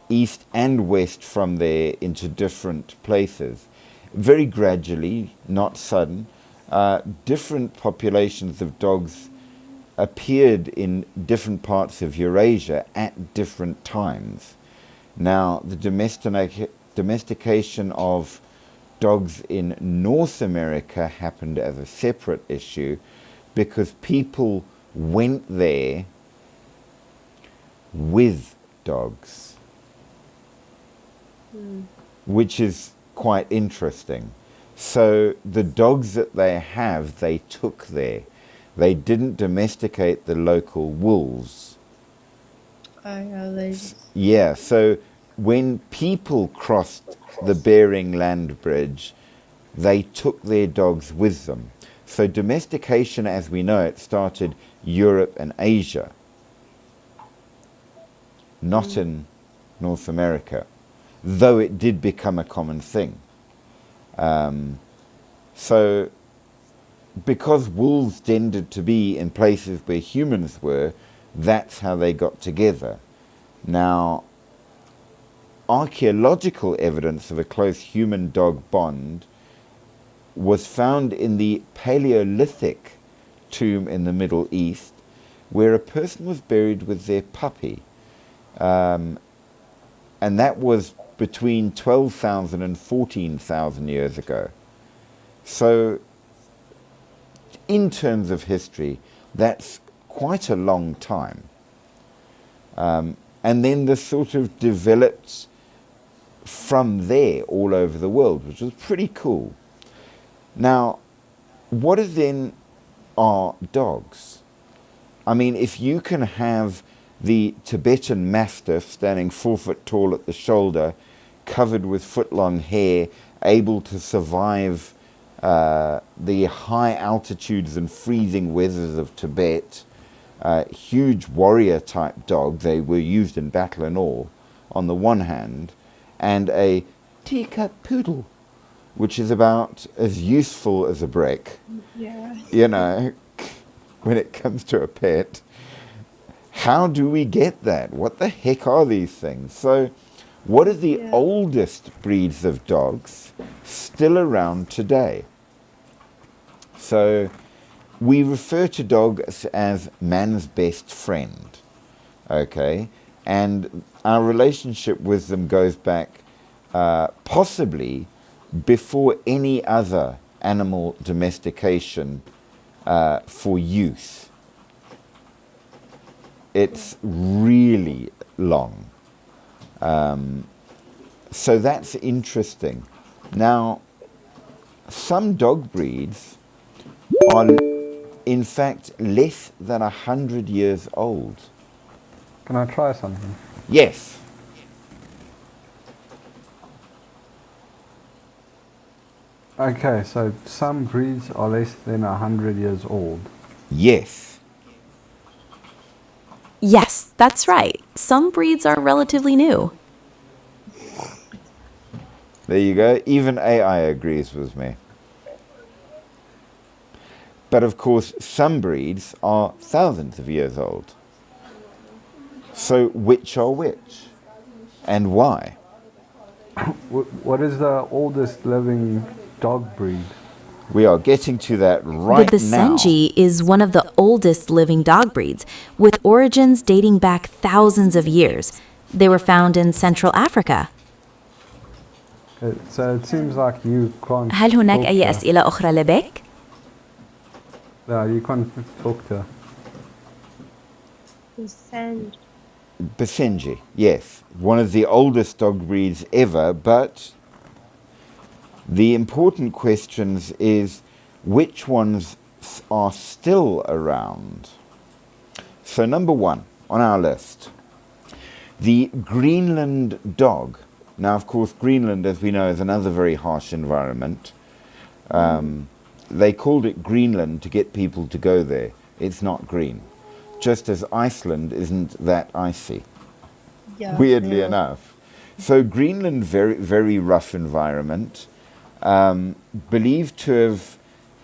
east and west from there into different places. Very gradually, not sudden, different populations of dogs appeared in different parts of Eurasia at different times. Now, the domestication of dogs in North America happened as a separate issue because people went there with dogs, which is quite interesting. So the dogs that they have, they took there. They didn't domesticate the local wolves. Yeah, so when people crossed the Bering Land Bridge, they took their dogs with them. So domestication, as we know it, started Europe and Asia, not in North America, though it did become a common thing. So because wolves tended to be in places where humans were, that's how they got together. Now, archaeological evidence of a close human-dog bond was found in the Paleolithic tomb in the Middle East, where a person was buried with their puppy. And that was between 12,000 and 14,000 years ago. So, in terms of history, that's quite a long time. And then this sort of developed from there all over the world, which was pretty cool. Now, what then are dogs? I mean, if you can have the Tibetan Mastiff standing 4 foot tall at the shoulder, covered with foot-long hair, able to survive the high altitudes and freezing weathers of Tibet, huge warrior-type dog, they were used in battle and all, on the one hand, and a teacup poodle, which is about as useful as a brick, you know, when it comes to a pet. How do we get that? What the heck are these things? So, what are the oldest breeds of dogs still around today? So, we refer to dogs as man's best friend, okay? And our relationship with them goes back possibly before any other animal domestication for use. It's really long. So that's interesting. Now, some dog breeds are in fact less than 100 years old. Can I try something? Yes. Okay, so some breeds are less than 100 years old. Yes. Yes, that's right. Some breeds are relatively new. There you go. Even AI agrees with me. But of course, some breeds are thousands of years old. So which are which? And why? What is the oldest living dog breed? We are getting to that right The now. Basenji is one of the oldest living dog breeds, with origins dating back thousands of years. They were found in Central Africa. So it seems like you can't هل هناك talk أي to- أسئلة أخرى لبيك؟ No, you can't talk to her. Sand. Basenji, yes. One of the oldest dog breeds ever, but the important questions is which ones are still around. So number one on our list, the Greenland dog. Now, of course, Greenland, as we know, is another very harsh environment. They called it Greenland to get people to go there. It's not green. Just as Iceland isn't that icy, Yeah. weirdly enough. So Greenland, very, very rough environment. Believed to have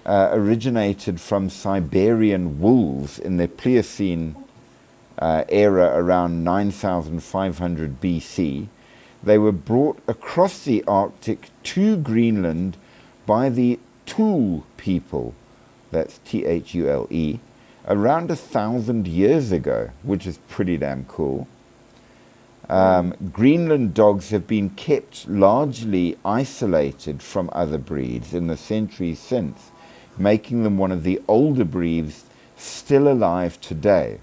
originated from Siberian wolves in the Pliocene era around 9,500 BC. They were brought across the Arctic to Greenland by the Thule people, that's Thule, around 1,000 years ago, which is pretty damn cool. Greenland dogs have been kept largely isolated from other breeds in the centuries since, making them one of the older breeds still alive today.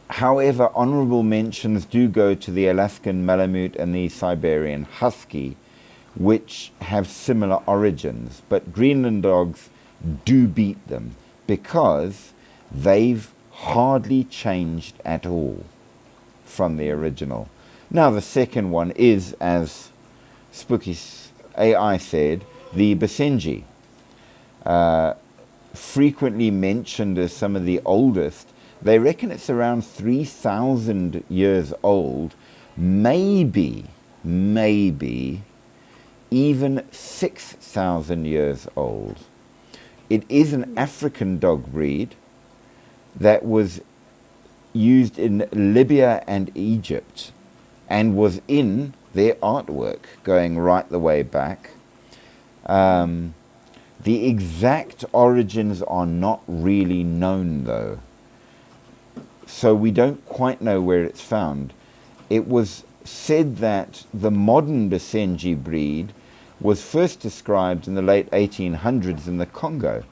However, honorable mentions do go to the Alaskan Malamute and the Siberian Husky, which have similar origins, but Greenland dogs do beat them because they've hardly changed at all from the original. Now the second one is, as Spooky AI said, the Basenji. Frequently mentioned as some of the oldest. They reckon it's around 3,000 years old, maybe even 6,000 years old. It is an African dog breed that was used in Libya and Egypt and was in their artwork going right the way back. The exact origins are not really known though, so we don't quite know where it's found. It was said that the modern Basenji breed was first described in the late 1800s in the Congo,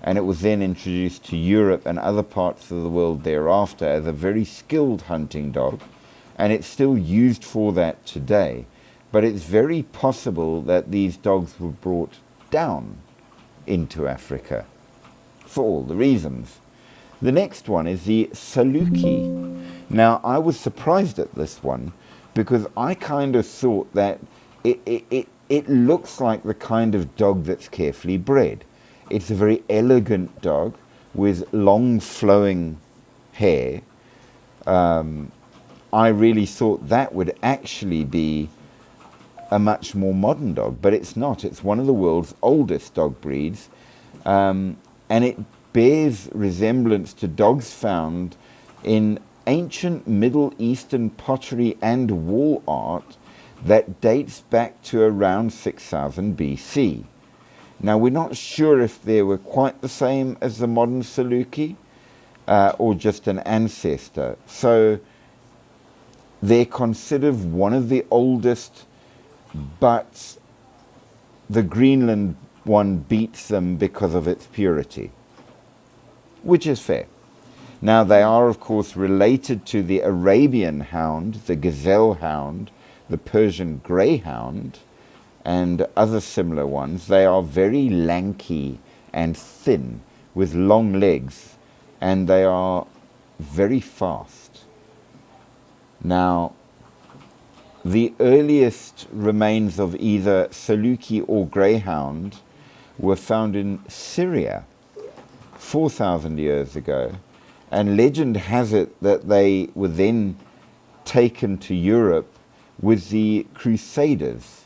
and it was then introduced to Europe and other parts of the world thereafter as a very skilled hunting dog, and it's still used for that today. But it's very possible that these dogs were brought down into Africa for all the reasons. The next one is the Saluki. Now, I was surprised at this one because I kind of thought that it looks like the kind of dog that's carefully bred. It's a very elegant dog with long flowing hair. I really thought that would actually be a much more modern dog, but it's not. It's one of the world's oldest dog breeds, and it bears resemblance to dogs found in ancient Middle Eastern pottery and wall art that dates back to around 6000 BC. Now, we're not sure if they were quite the same as the modern Saluki or just an ancestor. So they're considered one of the oldest, but the Greenland one beats them because of its purity. which is fair. Now, they are, of course, related to the Arabian hound, the gazelle hound, the Persian greyhound, and other similar ones. They are very lanky and thin with long legs, and they are very fast. Now, the earliest remains of either Saluki or greyhound were found in Syria 4,000 years ago, and legend has it that they were then taken to Europe with the Crusaders,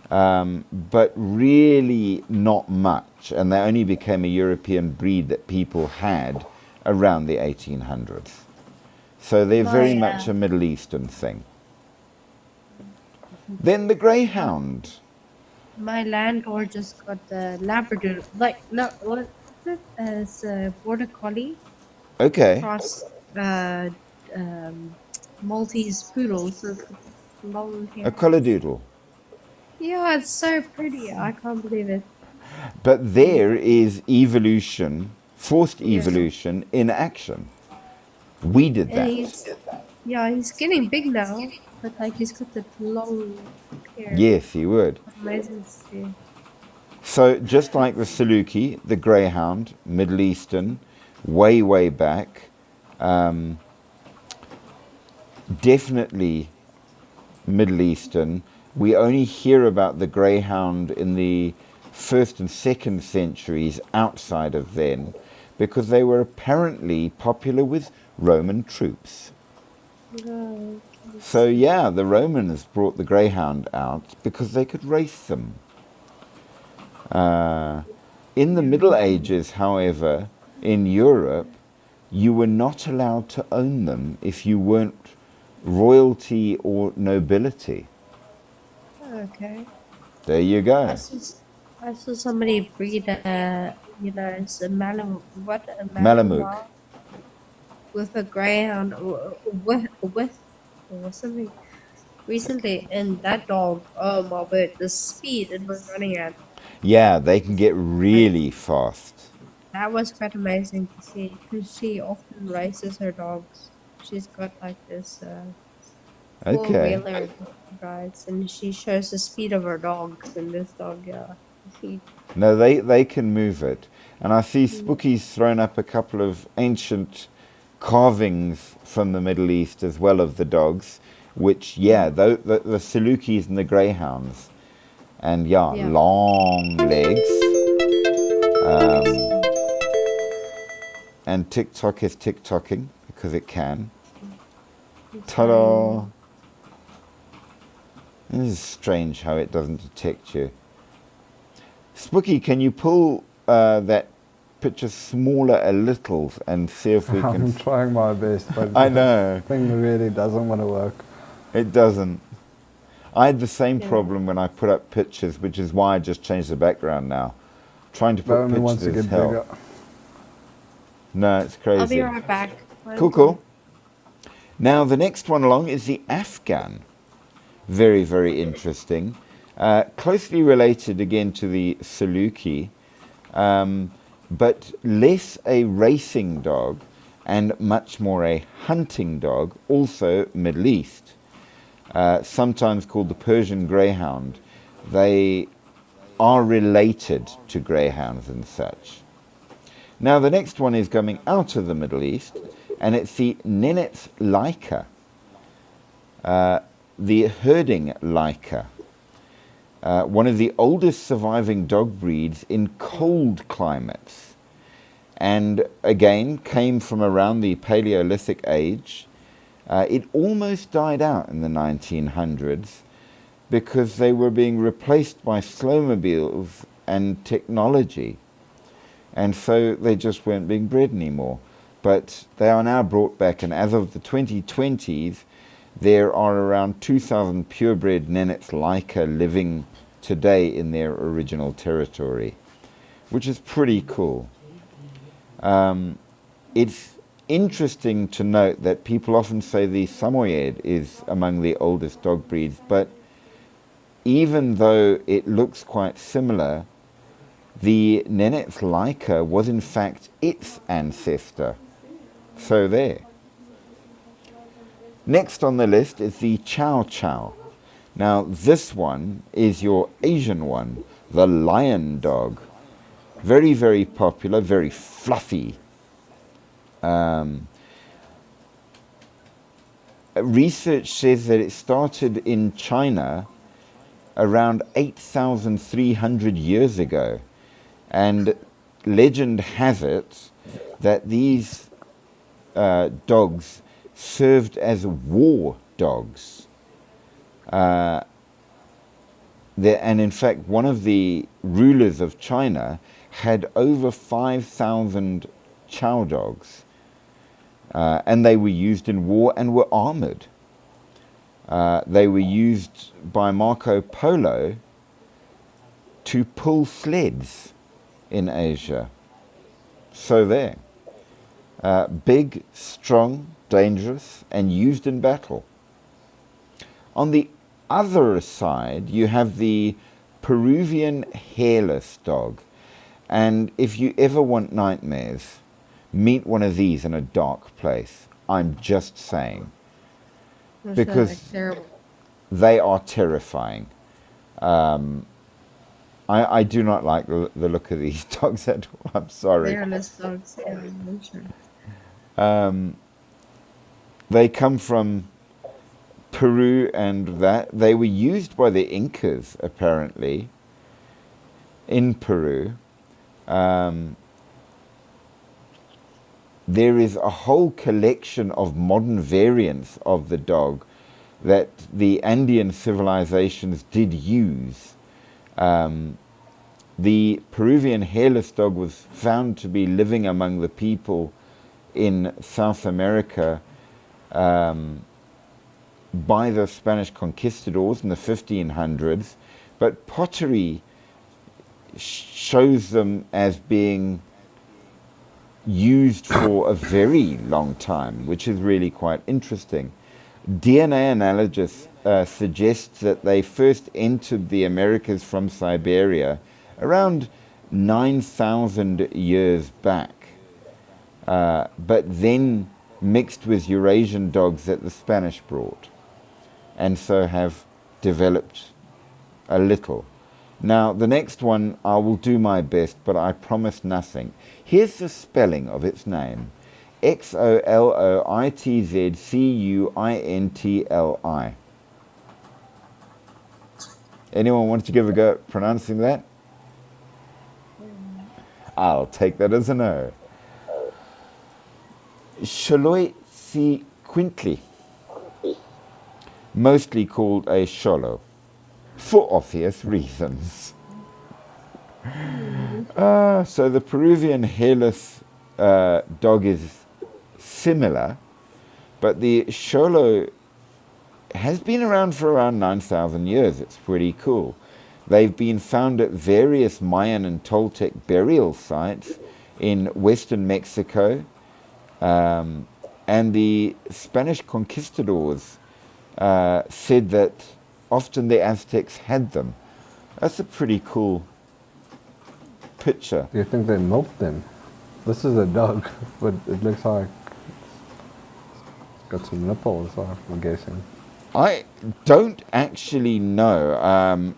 but really not much, and they only became a European breed that people had around the 1800s. So they're very much a Middle Eastern thing. Then the greyhound. My landlord just got the Labrador, like, no, what is it? It's a border collie Okay. cross Maltese poodle, so it's got long hair. A colladoodle. Yeah, it's so pretty. I can't believe it. But there is evolution, forced evolution in action. We did And that. he's getting big now, but like he's got the long hair. Yes, he would. Amazing to see. So just like the Saluki, the greyhound, Middle Eastern, way, way back, definitely Middle Eastern. We only hear about the greyhound in the 1st and 2nd centuries outside of then, because they were apparently popular with Roman troops. Oh, So yeah, the Romans brought the greyhound out because they could race them. In the Middle Ages, however, in Europe, you were not allowed to own them if you weren't royalty or nobility. okay. There you go. I saw somebody breed it's a Malamute. with a greyhound with or something recently, and that dog, oh my word, the speed it was running at, Yeah, they can get really fast. that was quite amazing to see, because she often races her dogs. She's got like this Okay. four-wheeler rides, and she shows the speed of her dogs, and this dog, yeah, he No, they can move it. And I see Spooky's thrown up a couple of ancient carvings from the Middle East as well of the dogs, which, yeah, the Salukis and the greyhounds. And yeah, long legs. And TikTok is TikToking because it can. Ta-da! This is strange how it doesn't detect you. Spooky, can you pull that picture smaller a little and see if we can... I'm trying my best, but I know. the thing really doesn't want to work. It doesn't. I had the same problem when I put up pictures, which is why I just changed the background now. Trying to It put only wants to pictures get is hell. bigger. No, it's crazy. I'll be right back. Cool. Now, the next one along is the Afghan. Very, very interesting. Closely related again to the Saluki, but less a racing dog and much more a hunting dog, also Middle East. Sometimes called the Persian greyhound. They are related to greyhounds and such. Now, the next one is coming out of the Middle East, and it's the Nenets Laika, the herding Laika, one of the oldest surviving dog breeds in cold climates, and again came from around the Paleolithic age. It almost died out in the 1900s because they were being replaced by slowmobiles and technology. And so they just weren't being bred anymore. But they are now brought back, and as of the 2020s, there are around 2,000 purebred Nenets Laika living today in their original territory, which is pretty cool. It's interesting to note that people often say the Samoyed is among the oldest dog breeds, but even though it looks quite similar, the Nenets Laika was in fact its ancestor. So there. Next on the list is the Chow Chow. Now this one is your Asian one, the lion dog. Very, very popular, very fluffy. Research says that it started in China around 8,300 years ago. And legend has it that these dogs served as war dogs. And in fact, one of the rulers of China had over 5,000 chow dogs. And they were used in war and were armored. They were used by Marco Polo to pull sleds in Asia. So there. Big, strong, dangerous, and used in battle. On the other side, you have the Peruvian hairless dog. And if you ever want nightmares, meet one of these in a dark place. I'm just saying. Those Because are terrible. they are terrifying. I do not like the look of these dogs at all. I'm sorry. Hairless dogs. Yeah, I'm sure. They come from Peru, and that they were used by the Incas apparently in Peru. There is a whole collection of modern variants of the dog that the Andean civilizations did use. The Peruvian hairless dog was found to be living among the people in South America by the Spanish conquistadors in the 1500s, but pottery shows them as being used for a very long time, which is really quite interesting. DNA analysis suggests that they first entered the Americas from Siberia around 9,000 years back, but then mixed with Eurasian dogs that the Spanish brought, and so have developed a little. Now, the next one, I will do my best, but I promise nothing. Here's the spelling of its name. Xoloitzcuintli. Anyone want to give a go at pronouncing that? I'll take that as a no. Xoloitzcuintli. Mostly called a Xolo, for obvious reasons. So the Peruvian hairless dog is similar, but the Xolo has been around for around 9,000 years. It's pretty cool. They've been found at various Mayan and Toltec burial sites in western Mexico, and the Spanish conquistadors said that often the Aztecs had them. That's a pretty cool picture. Do you think they milked them? This is a dog, but it looks like it's got some nipples, I'm guessing. I don't actually know.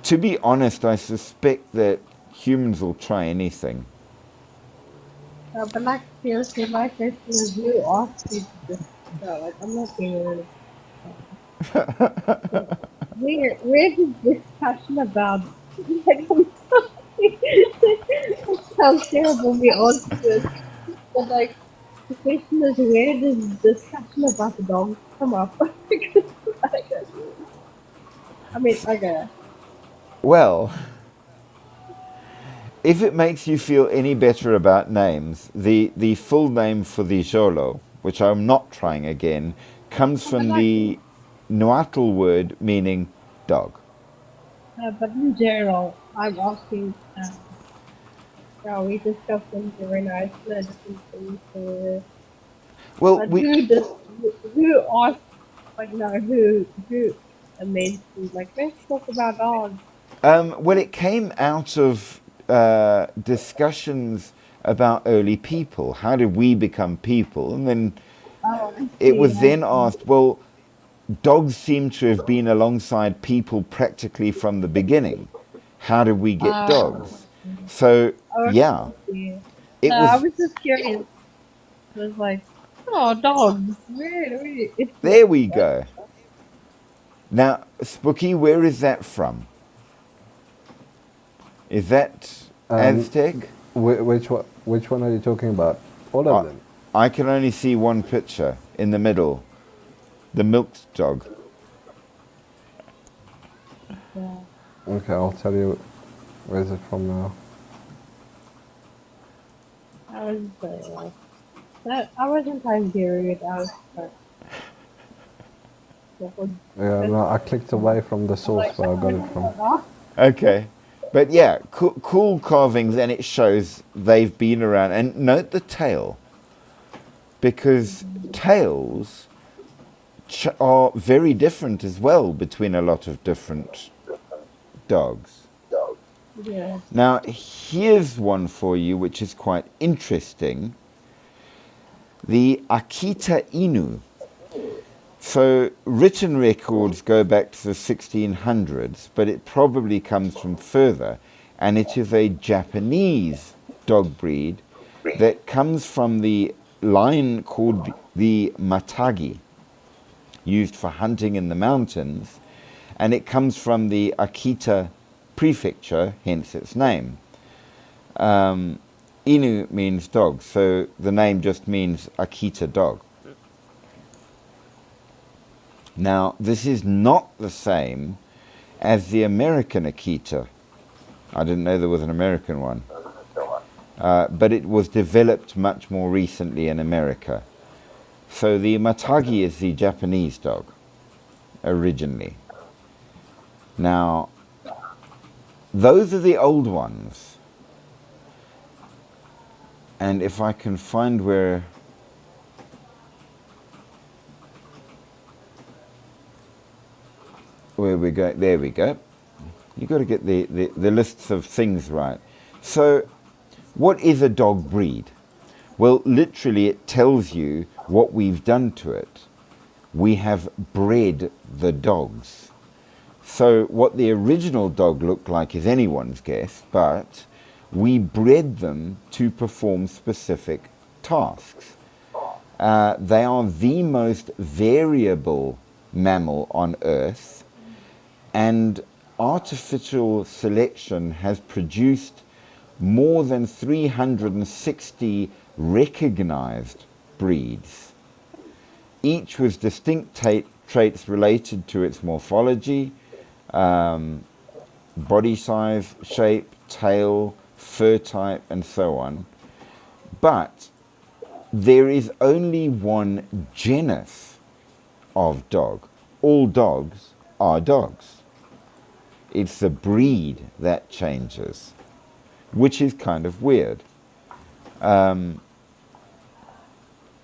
To be honest, I suspect that humans will try anything. But like seriously, my question is, you asked me this. No, like I'm not being really. Where did discussion about? Like, I'm sorry. It sounds terrible. We answered this, but like the question is, where did discussion about the dogs come up? Because I mean, okay. Well, if it makes you feel any better about names, the full name for the Xolo, which I'm not trying again, comes from the Nahuatl word meaning dog. But in general, I'm asking. Yeah, we discussed them during our different things. Well, But who asked? Like, no, who mentioned? Like, let's talk about dogs. well, it came out of discussions about early people. How did we become people? And then Oh, I it see, was I then see. asked, well, dogs seem to have been alongside people practically from the beginning. How did we get dogs? So, Oh, yeah, I see. it No, I was. was just curious. It was like, oh, dogs. Where it's There we go. Now, Spooky, where is that from? Is that Aztec? Which one are you talking about? All of I, them. I can only see one picture in the middle. The milked dog. Yeah. Okay, I'll tell you. Where's it from now? I was I wasn't Iberian. I was Yeah, no, I clicked away from the source where I got it from. Okay. But yeah, cool carvings, and it shows they've been around. And note the tail, because tails are very different as well between a lot of different dogs. Yeah. Now, here's one for you which is quite interesting. The Akita Inu. So, written records go back to the 1600s, but it probably comes from further, and it is a Japanese dog breed that comes from the line called the Matagi, used for hunting in the mountains, and it comes from the Akita prefecture, hence its name. Inu means dog, so the name just means Akita dog. Now, this is not the same as the American Akita. I didn't know there was an American one. But it was developed much more recently in America. So the Matagi is the Japanese dog, originally. Now, those are the old ones. And if I can find where we go, there we go. You've got to get the lists of things right. So, what is a dog breed? Well, literally it tells you what we've done to it. We have bred the dogs. So what the original dog looked like is anyone's guess, but we bred them to perform specific tasks. They are the most variable mammal on Earth, and artificial selection has produced more than 360 recognized breeds, each with distinct traits related to its morphology, body size, shape, tail, fur type, and so on. But there is only one genus of dog. All dogs are dogs. It's the breed that changes, which is kind of weird.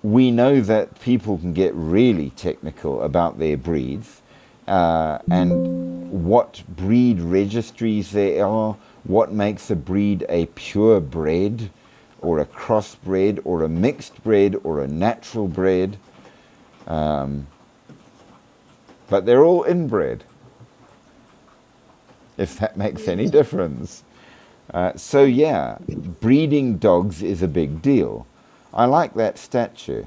We know that people can get really technical about their breeds and what breed registries there are, what makes a breed a purebred or a crossbred or a mixed bred or a natural bred. But they're all inbred, if that makes any difference. So yeah, breeding dogs is a big deal. I like that statue.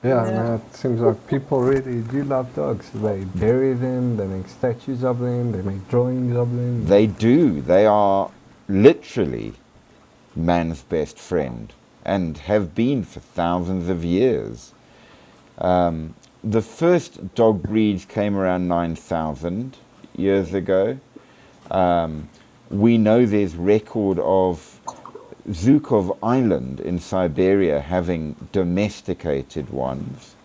Yeah, Yeah. no, it seems like people really do love dogs. They bury them, they make statues of them, they make drawings of them. They do. They are literally man's best friend and have been for thousands of years. The first dog breeds came around 9,000 years ago. We know there's record of Zhukov Island in Siberia having domesticated ones.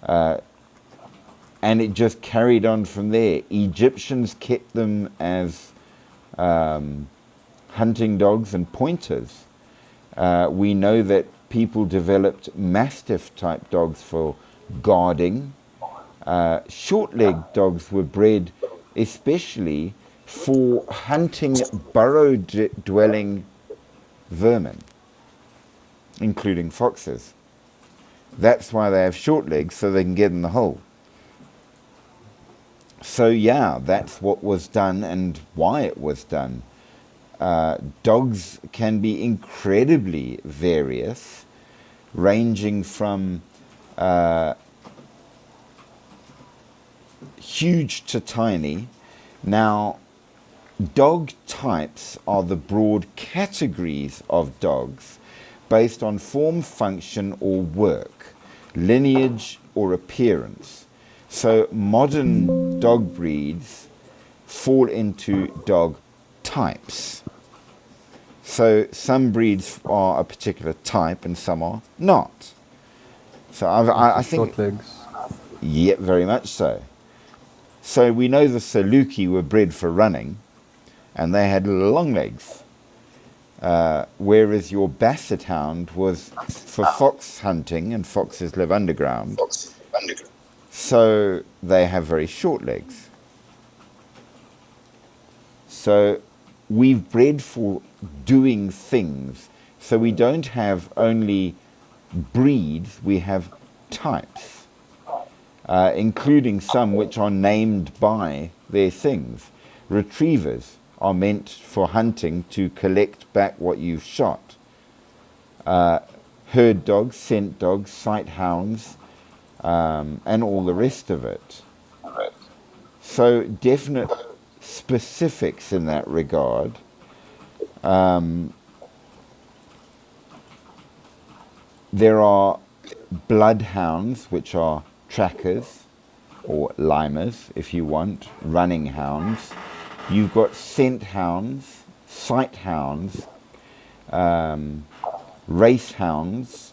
And it just carried on from there. Egyptians kept them as hunting dogs and pointers. We know that people developed Mastiff type dogs for guarding. Short-legged dogs were bred especially for hunting burrow-dwelling vermin, including foxes. That's why they have short legs, so they can get in the hole. So yeah, that's what was done and why it was done. Dogs can be incredibly various, ranging from huge to tiny. Now, dog types are the broad categories of dogs based on form, function, or work, lineage, or appearance. So modern dog breeds fall into dog types. So some breeds are a particular type and some are not. So I think... Short legs. Yeah, very much so. So we know the Saluki were bred for running and they had long legs. Whereas your Basset Hound was for fox hunting, and foxes live underground. So they have very short legs. So we've bred for doing things. So we don't have only breeds, we have types, including some which are named by their things. Retrievers are meant for hunting to collect back what you've shot. Herd dogs, scent dogs, sight hounds, and all the rest of it. So definite specifics in that regard. There are bloodhounds, which are trackers, or limers, if you want, running hounds. You've got scent hounds, sight hounds, race hounds,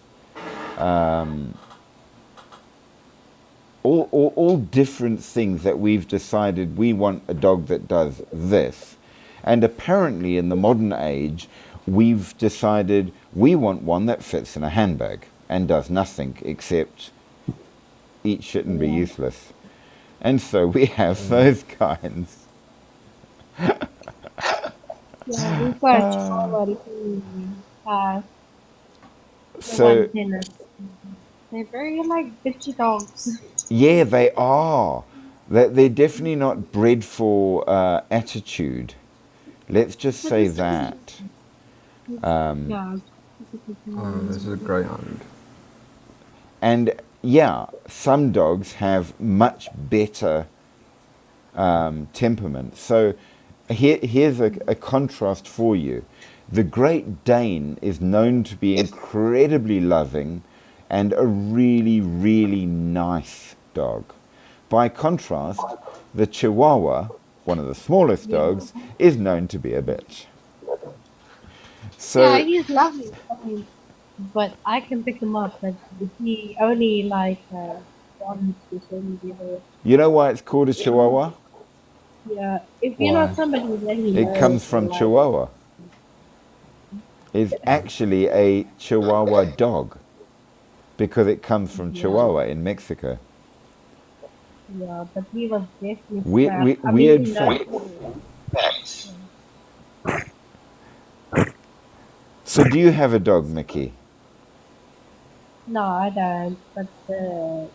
all different things that we've decided we want a dog that does this. And apparently in the modern age, we've decided we want one that fits in a handbag and does nothing except eat shit and be useless. And so we have those kinds. Yeah, we've got a Chihuahua who has the So, one tennis. They're very like bitchy dogs. yeah, they are. They're definitely not bred for attitude. Let's just say that. Yeah. Oh, this is a greyhound. And yeah, some dogs have much better temperament. So here's a contrast for you. The Great Dane is known to be incredibly loving and a really, really nice dog. By contrast, the Chihuahua, one of the smallest dogs, is known to be a bitch. So, Yeah, he's lovely. I mean, but I can pick him up. But he only like wants to send you. you know why it's called a Chihuahua? Yeah, if you're Why? not somebody that he It knows, comes from like, Chihuahua. It's actually a Chihuahua dog because it comes from Chihuahua in Mexico. Yeah, but he was definitely Weird he fact. knows- So do you have a dog, Mickey? No, I don't. But the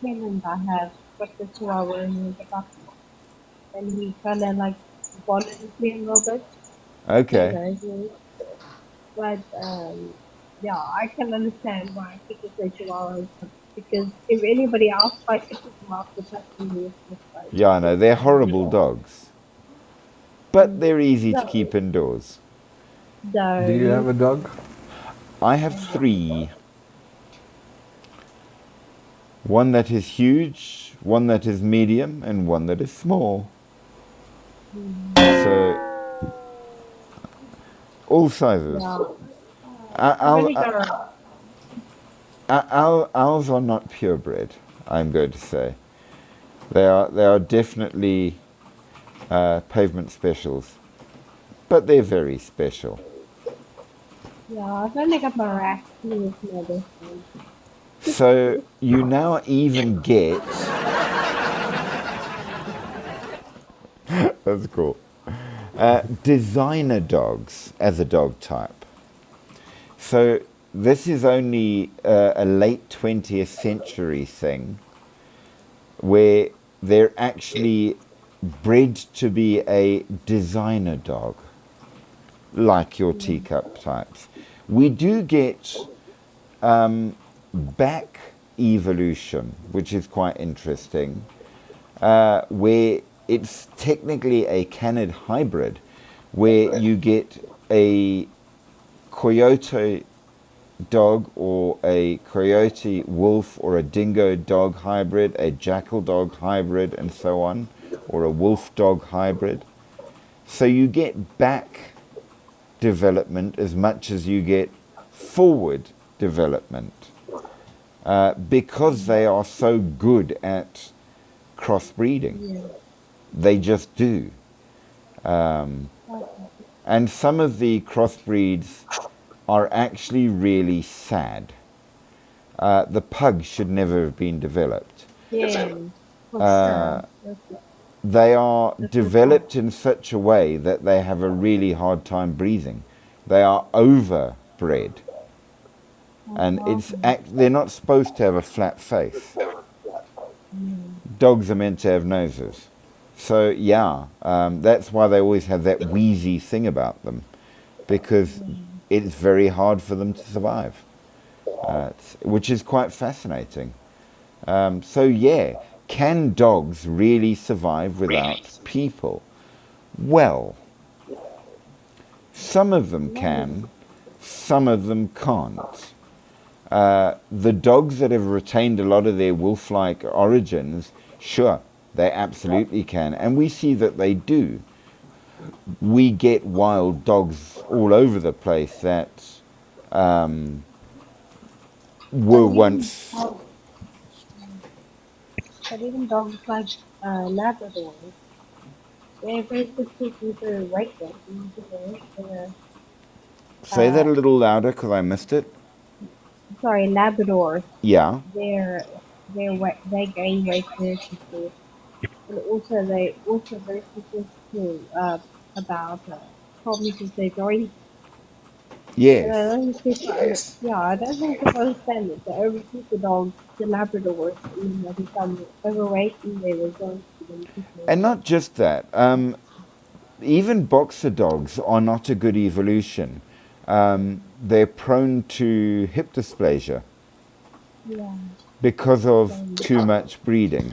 tenant I have got the Chihuahua in the box, and he kind of like wanted to play a little bit. Okay. But yeah, I can understand why people say Chihuahuas because if anybody else tried to pick them up, the person is just like, Yeah, I know. They're horrible dogs. But they're easy to keep indoors. no. Do you have a dog? I have 3. One that is huge, one that is medium, and one that is small. So, all sizes. Yeah. Our- Really our- got ours are not purebred, I'm going to say. They are definitely pavement specials. But they're very special. yeah, I've only got my rat. He was my best friend. So you now even get... That's cool. Designer dogs as a dog type. So this is only a late 20th century thing where they're actually bred to be a designer dog, like your teacup types. We do get back evolution, which is quite interesting, where it's technically a canid hybrid, where you get a coyote dog or a coyote wolf or a dingo dog hybrid, a jackal dog hybrid, and so on, or a wolf dog hybrid. So you get back development as much as you get forward development, because they are so good at crossbreeding. They just do. And some of the crossbreeds are actually really sad. The pug should never have been developed. Yeah. For sure. They are developed in such a way that they have a really hard time breathing. They are overbred. And they're not supposed to have a flat face. Dogs are meant to have noses. So yeah, that's why they always have that wheezy thing about them, because it's very hard for them to survive, which is quite fascinating. So yeah, can dogs really survive without people? Well, some of them can, some of them can't. The dogs that have retained a lot of their wolf-like origins, sure, they absolutely can. And we see that they do. We get wild dogs all over the place that were once... But even dogs like Labradors, they're very difficult to wake them. Say that a little louder because I missed it. Sorry, Labradors. Yeah. They gain weight very quickly, and also they also very quickly about problems with their joints. Yes. And I don't think I don't think people understand it. They overfeed the dogs, the Labradors, and they become overweight and their joints begin to fail. And not just that. Even boxer dogs are not a good evolution. They're prone to hip dysplasia because of too much breeding.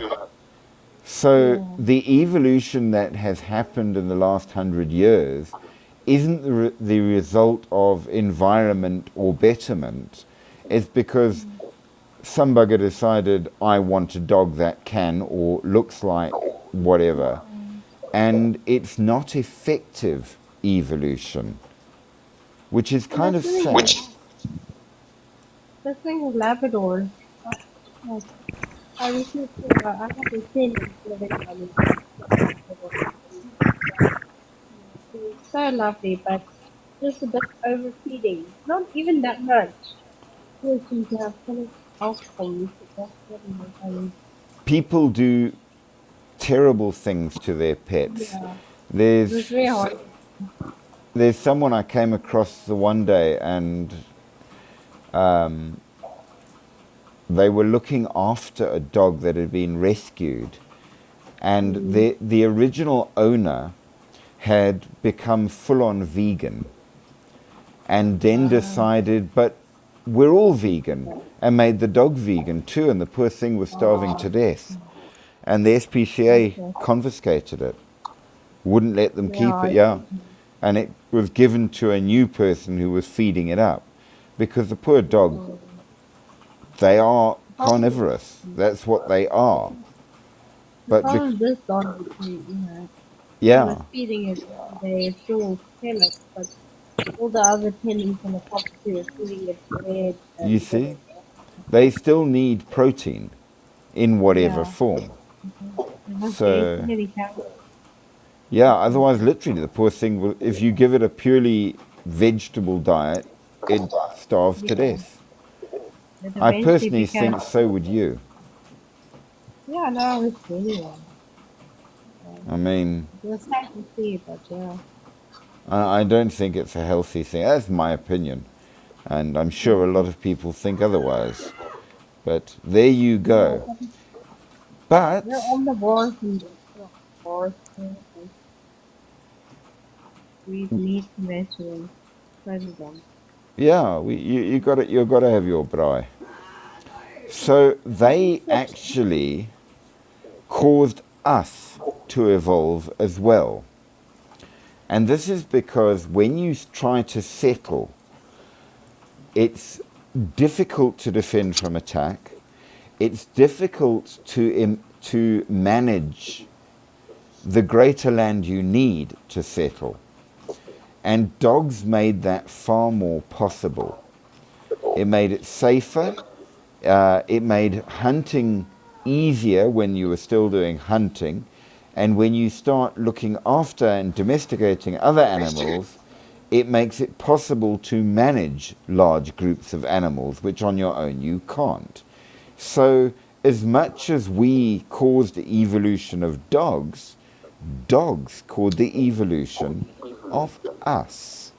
So the evolution that has happened in the last 100 years isn't the result of environment or betterment. It's because some bugger decided, I want a dog that can or looks like whatever. And it's not effective evolution, which is kind of sad. The thing with Labradors, I recently I have a friend living on Labrador. It's so lovely, but just a bit overfeeding. Not even that much. You seem to have so much alcohol. People do terrible things to their pets. Yeah. It's very hard. There's someone I came across the one day, and they were looking after a dog that had been rescued, and the original owner had become full-on vegan, and then decided, but we're all vegan, and made the dog vegan too, and the poor thing was starving to death. And the SPCA confiscated it, wouldn't let them keep it, and it was given to a new person who was feeding it up, because the poor dog, they are carnivorous. That's what they are. But this dog, was feeding it, they still kill it, but all the other tenants in the property were feeding it bread. You see, they still need protein in whatever form. So, yeah, otherwise literally the poor thing will, if you give it a purely vegetable diet, it starves to death. I personally think so would you. Yeah, no, it's really I mean, It was sad to see, but yeah. I don't think it's a healthy thing. That's my opinion. And I'm sure a lot of people think otherwise. But there you go. But, They're omnivores and omnivores. We need to measure president. yeah, you got it. You've got to have your braai. So they actually caused us to evolve as well. And this is because when you try to settle, it's difficult to defend from attack. It's difficult to manage the greater land you need to settle. And dogs made that far more possible. It made it safer. It made hunting easier when you were still doing hunting. And when you start looking after and domesticating other animals, it makes it possible to manage large groups of animals, which on your own you can't. So as much as we caused the evolution of dogs, dogs caused the evolution of us,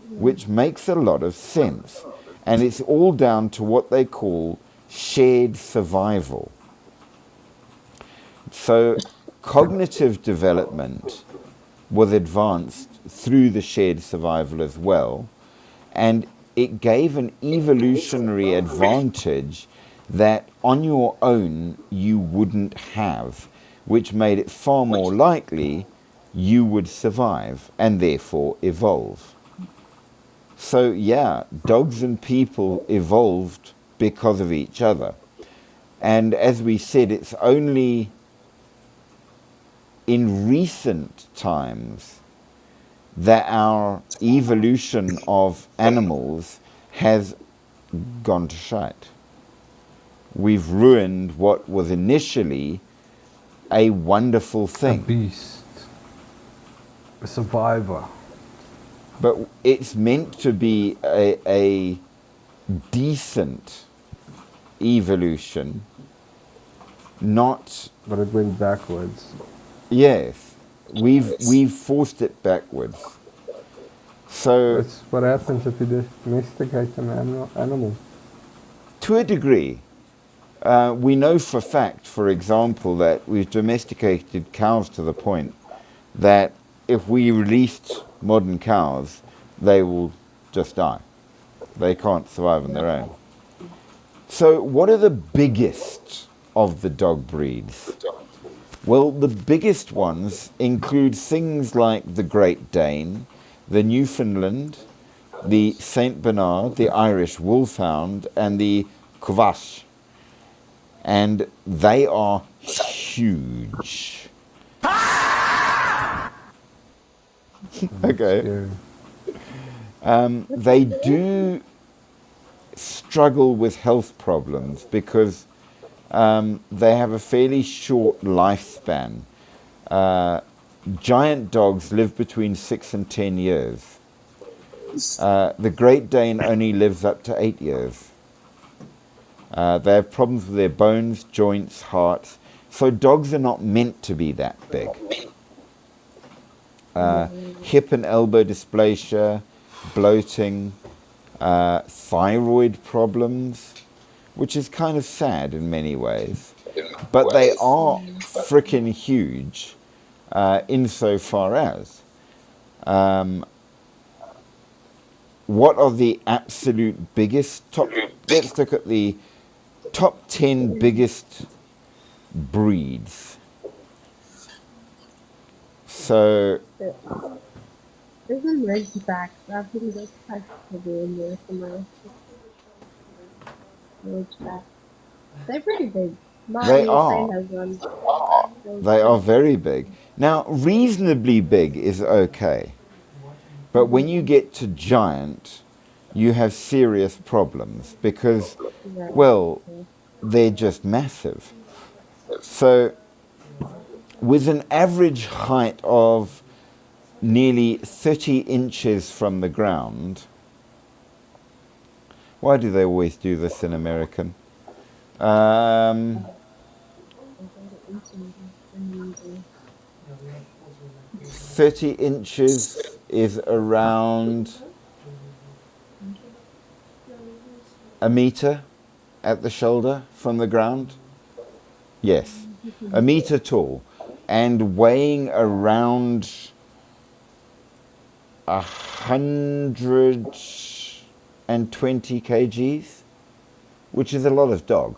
which makes a lot of sense. And it's all down to what they call shared survival. So cognitive development was advanced through the shared survival as well, and it gave an evolutionary advantage that on your own you wouldn't have, which made it far more likely you would survive and therefore evolve. So yeah, dogs and people evolved because of each other. And as we said, it's only in recent times that our evolution of animals has gone to shite. We've ruined what was initially a wonderful A thing. beast. A survivor. But it's meant to be a decent evolution, not... But it went backwards. Yes, we've forced it backwards. So, That's what happens if you domesticate an animal. to a degree, we know for a fact, for example, that we've domesticated cows to the point that if we released modern cows, they will just die. They can't survive on their own. So what are the biggest of the dog breeds? Well, the biggest ones include things like the Great Dane, the Newfoundland, the Saint Bernard, the Irish Wolfhound, and the Kvass. And they are huge. Okay. Scary. They do struggle with health problems because they have a fairly short lifespan. Giant dogs live between 6 and 10 years. The Great Dane only lives up to 8 years. They have problems with their bones, joints, hearts. So dogs are not meant to be that big. Hip and elbow dysplasia, bloating, thyroid problems, which is kind of sad in many ways. But they are frickin' huge insofar as what are the absolute biggest let's look at the top 10 biggest breeds. So Isn't Ridgeback? I think that's quite to do in North America. Ridgeback. They're pretty big. They My are. friend has one. they are very big. Now, reasonably big is okay. But when you get to giant, you have serious problems because, well, they're just massive. So, with an average height of nearly 30 inches from the ground, why do they always do this in American? 30 inches is around a meter at the shoulder from the ground. Yes, a meter tall and weighing around 120 kgs, which is a lot of dog,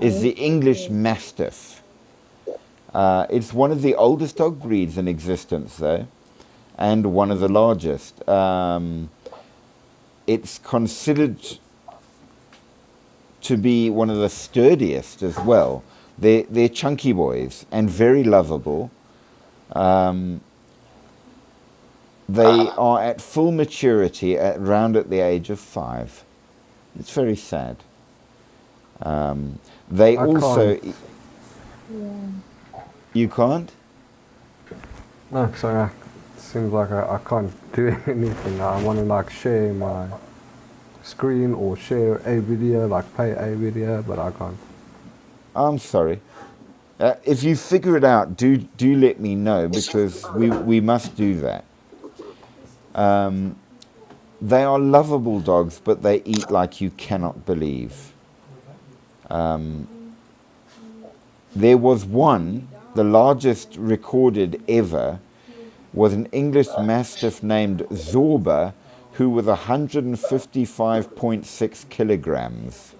is the English Mastiff. It's one of the oldest dog breeds in existence, though, and one of the largest. It's considered to be one of the sturdiest as well. They're chunky boys and very lovable. They are at full maturity around at the age of 5. It's very sad. They I also... can't. You can't? No, sorry. It seems like I can't do anything. I want to like share my screen or share a video, like play a video, but I can't. I'm sorry. If you figure it out, do let me know, because we must do that. They are lovable dogs, but they eat like you cannot believe. There was one, the largest recorded ever, was an English Mastiff named Zorba, who was 155.6 kilograms,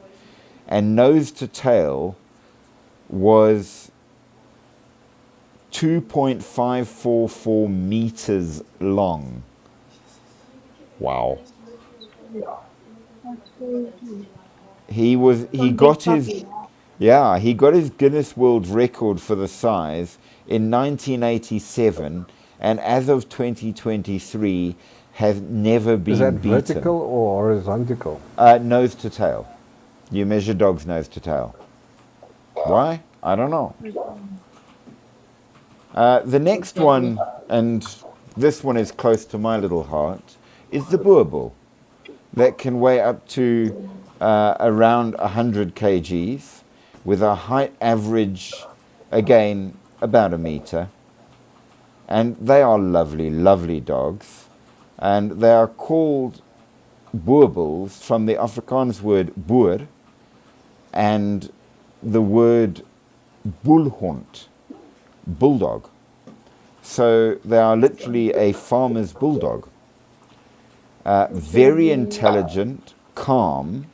and nose to tail was 2.544 meters long. Wow. He got his Guinness World Record for the size in 1987, and as of 2023 has never been beaten. Is that vertical or horizontal? Nose to tail. You measure dogs nose to tail. Why? I don't know. The next one, and this one is close to my little heart, is the Boer Bull, that can weigh up to around 100 kgs, with a height average, again, about a meter. And they are lovely, lovely dogs. And they are called Boer Bulls from the Afrikaans word boer and the word bulhond, bulldog. So they are literally a farmer's bulldog. Very intelligent, calm,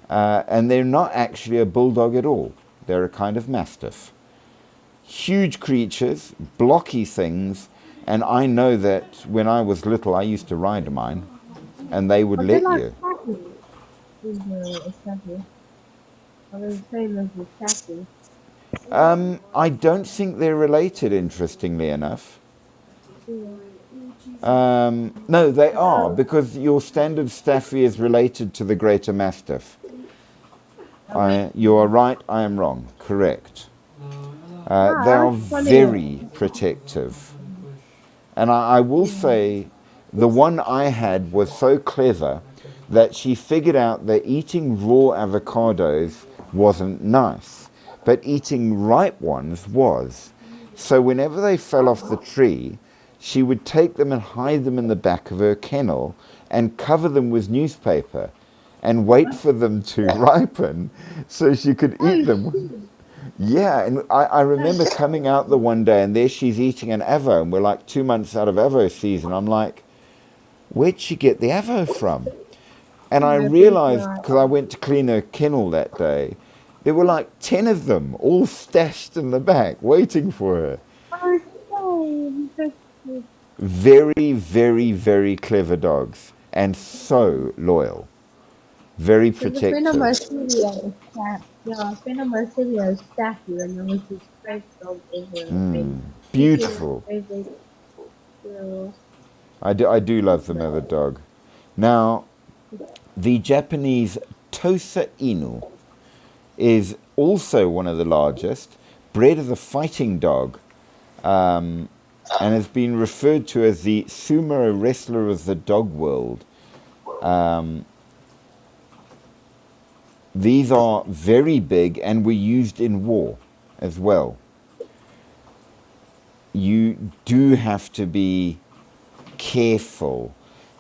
and they're not actually a bulldog at all. They're a kind of mastiff. Huge creatures, blocky things, and I know that when I was little I used to ride mine, and they would let you. I don't think they're related, interestingly enough. No, they are, because your standard Staffy is related to the Greater Mastiff. You are right, I am wrong. Correct. They are very protective. And I will say, the one I had was so clever that she figured out that eating raw avocados wasn't nice, but eating ripe ones was. So whenever they fell off the tree, she would take them and hide them in the back of her kennel and cover them with newspaper and wait for them to ripen so she could eat them. Yeah, and I remember coming out the one day and there she's eating an avo, and we're like 2 months out of avo season. I'm like, where'd she get the avo from? And I realized, because I went to clean her kennel that day, there were like 10 of them all stashed in the back waiting for her. Very, very, very clever dogs, and so loyal. Very protective. Beautiful. I do love them as a dog. Now, the Japanese Tosa Inu is also one of the largest, bred as a fighting dog, and has been referred to as the sumo wrestler of the dog world. These are very big and were used in war as well. you do have to be careful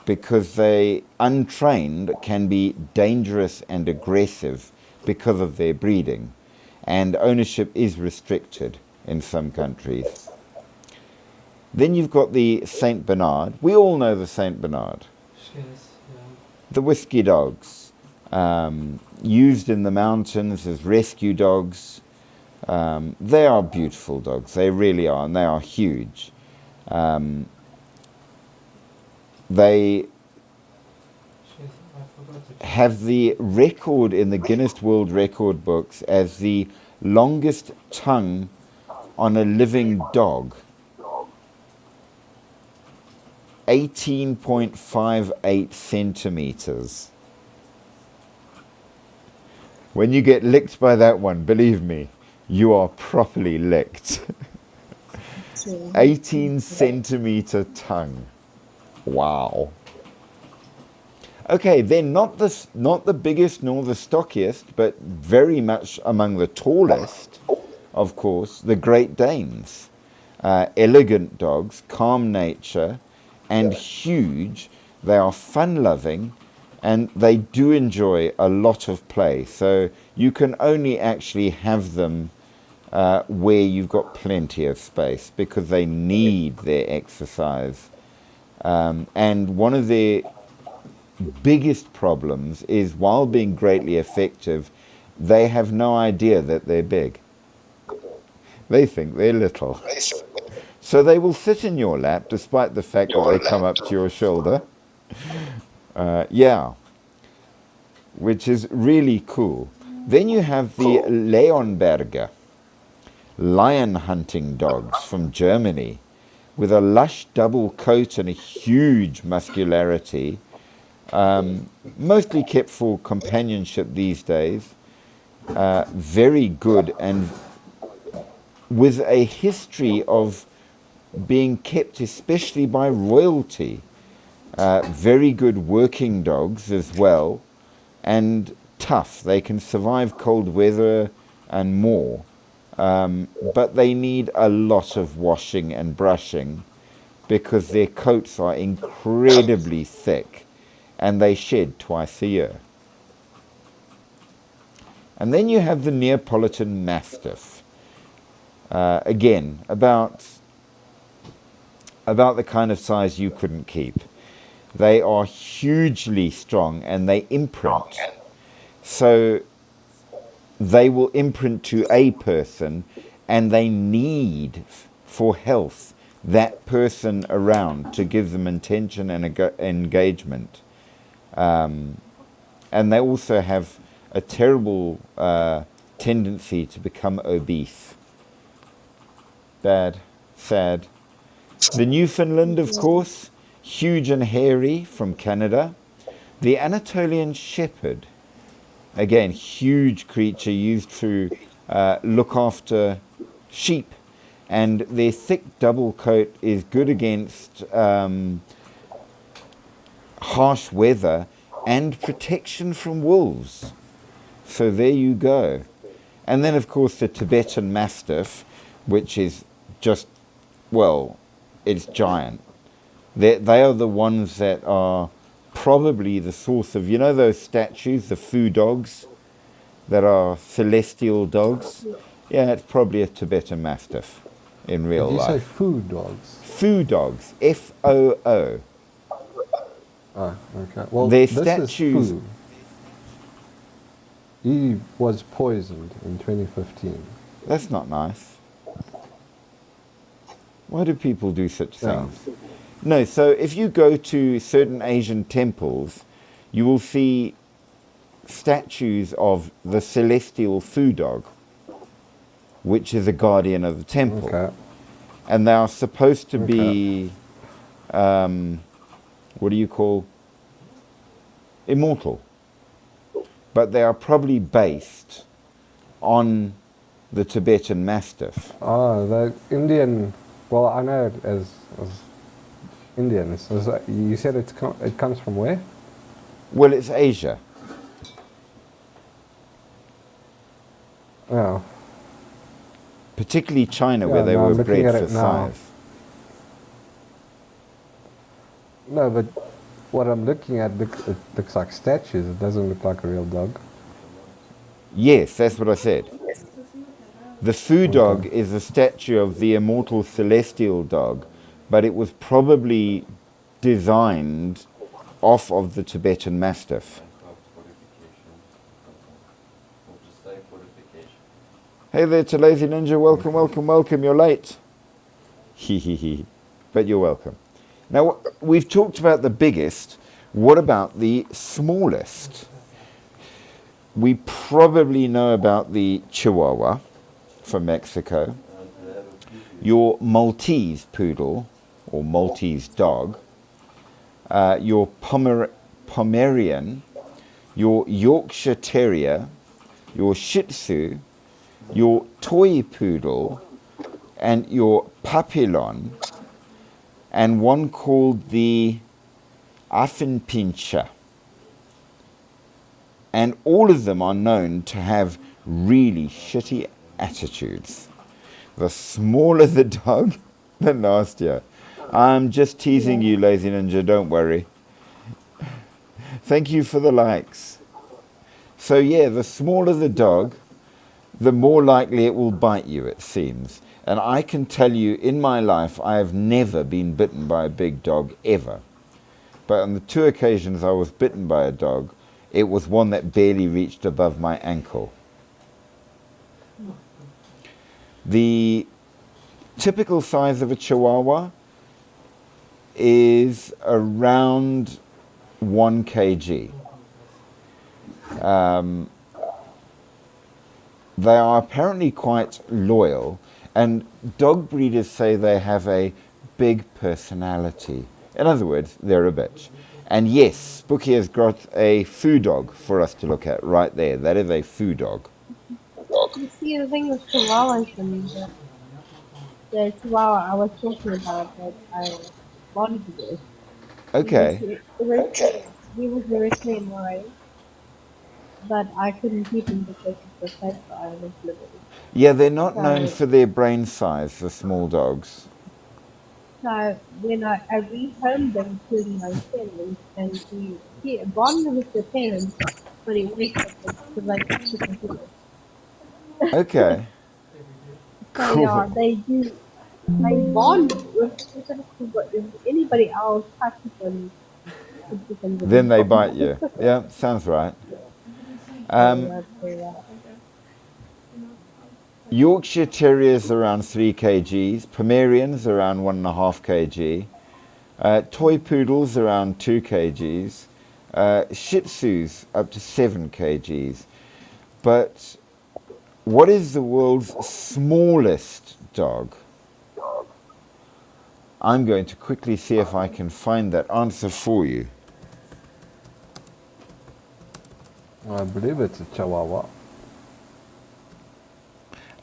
because they, untrained, can be dangerous and aggressive because of their breeding, and ownership is restricted in some countries. Then you've got the Saint Bernard. We all know the Saint Bernard. Yes, yeah. The whiskey dogs, used in the mountains as rescue dogs. They are beautiful dogs. They really are, and they are huge. They Yes, I forgot it. have the record in the Guinness World Record books as the longest tongue on a living dog. 18.58 centimeters. When you get licked by that one, believe me, you are properly licked. 18 centimeter tongue. Wow. Okay, then not the biggest nor the stockiest, but very much among the tallest, of course, the Great Danes. Elegant dogs, calm nature, and huge. They are fun-loving, and they do enjoy a lot of play. So you can only actually have them where you've got plenty of space, because they need their exercise. And one of their biggest problems is, while being greatly effective, they have no idea that they're big. They think they're little. So they will sit in your lap despite the fact that they come up to your shoulder. Yeah, which is really cool. Then you have the Leonberger, lion hunting dogs from Germany, with a lush double coat and a huge muscularity. Mostly kept for companionship these days. Very good, and with a history of being kept especially by royalty. Very good working dogs as well, and tough. They can survive cold weather and more, but they need a lot of washing and brushing because their coats are incredibly thick and they shed twice a year. And then you have the Neapolitan Mastiff. Again, about the kind of size you couldn't keep. They are hugely strong and they imprint. So they will imprint to a person, and they need, for health, that person around to give them attention and engagement. And they also have a terrible tendency to become obese. Bad, sad. The Newfoundland, of course, huge and hairy, from Canada. The Anatolian Shepherd, again, huge creature used to look after sheep, and their thick double coat is good against harsh weather and protection from wolves. So there you go. And then, of course, the Tibetan Mastiff, which is just, well, it's giant. They are the ones that are probably the source of, you know those statues, the foo dogs, that are celestial dogs? Yeah, it's probably a Tibetan Mastiff in real Did you say life. food dogs? Foo dogs, F-O-O. Oh, okay. Well, Their this statues- is Foo. He was poisoned in 2015. That's not nice. Why do people do such Yeah. things? No, so if you go to certain Asian temples, you will see statues of the celestial foo dog, which is a guardian of the temple. Okay. And they are supposed to be, what do you call, immortal. But they are probably based on the Tibetan Mastiff. Oh, the Indian. Well, I know it as Indian. So you said it comes from where? Well, it's Asia. Oh, Particularly China, where Yeah, they no, I'm were looking bred at for it now. size. No, but what I'm looking at it looks like statues. It doesn't look like a real dog. Yes, that's what I said. The Foo dog Okay. is a statue of the immortal celestial dog, but it was probably designed off of the Tibetan Mastiff. Hey there to Lazy Ninja, welcome, welcome, welcome, you're late. Hee hee hee, but you're welcome. Now, we've talked about the biggest, what about the smallest? We probably know about the Chihuahua from Mexico, your Maltese poodle, or Maltese dog, your Pomerian, your Yorkshire Terrier, your Shih Tzu, your toy poodle, and your Papillon, and one called the Affenpinscher. And all of them are known to have really shitty attitudes. The smaller the dog, the nastier. I'm just teasing you, Lazy Ninja, don't worry. Thank you for the likes. So yeah, the smaller the dog, the more likely it will bite you, it seems. And I can tell you, in my life, I have never been bitten by a big dog, ever. But on the 2 occasions I was bitten by a dog, it was one that barely reached above my ankle. The typical size of a Chihuahua is around 1 kg. They are apparently quite loyal, and dog breeders say they have a big personality. In other words, they're a bitch. And yes, Spooky has got a Foo dog for us to look at right there. That is a Foo dog. You see, the thing with Chihuahuas and the Chihuahua I was talking about that I wanted with. Okay. He was very annoying, but I couldn't keep him because of the fact that I was living. Yeah, they're not known So, for their brain size, the small dogs. so when I rehomed them to my parents, and he bonded with the parents, but he wakes up because I kept it with him. Okay. So yeah, Cool. they bond with specifically, but if anybody else touches them, it becomes a Then big they problem. bite you. Yeah, sounds right. So that's the Yorkshire Terriers around 3 kgs, Pomerians around 1.5 kg, Toy Poodles around 2 kgs, Shih Tzus up to 7 kgs. But what is the world's smallest dog? I'm going to quickly see if I can find that answer for you. I believe it's a Chihuahua.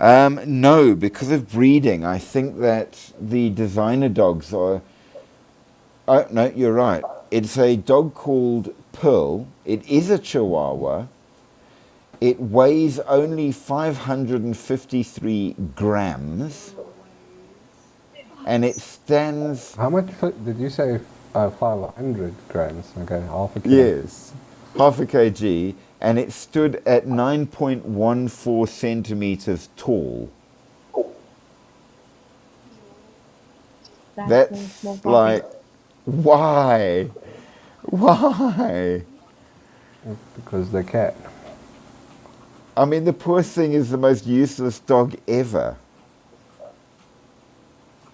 No, because of breeding, I think that the designer dogs are... Oh, no, you're right. It's a dog called Pearl. It is a Chihuahua. It weighs only 553 grams. And it stands... How much did you say? 500 grams. Okay, half a kilo. Yes, half a kg. And it stood at 9.14 centimeters tall. That's like... Why? Why? Because they can. I mean, the poor thing is the most useless dog ever.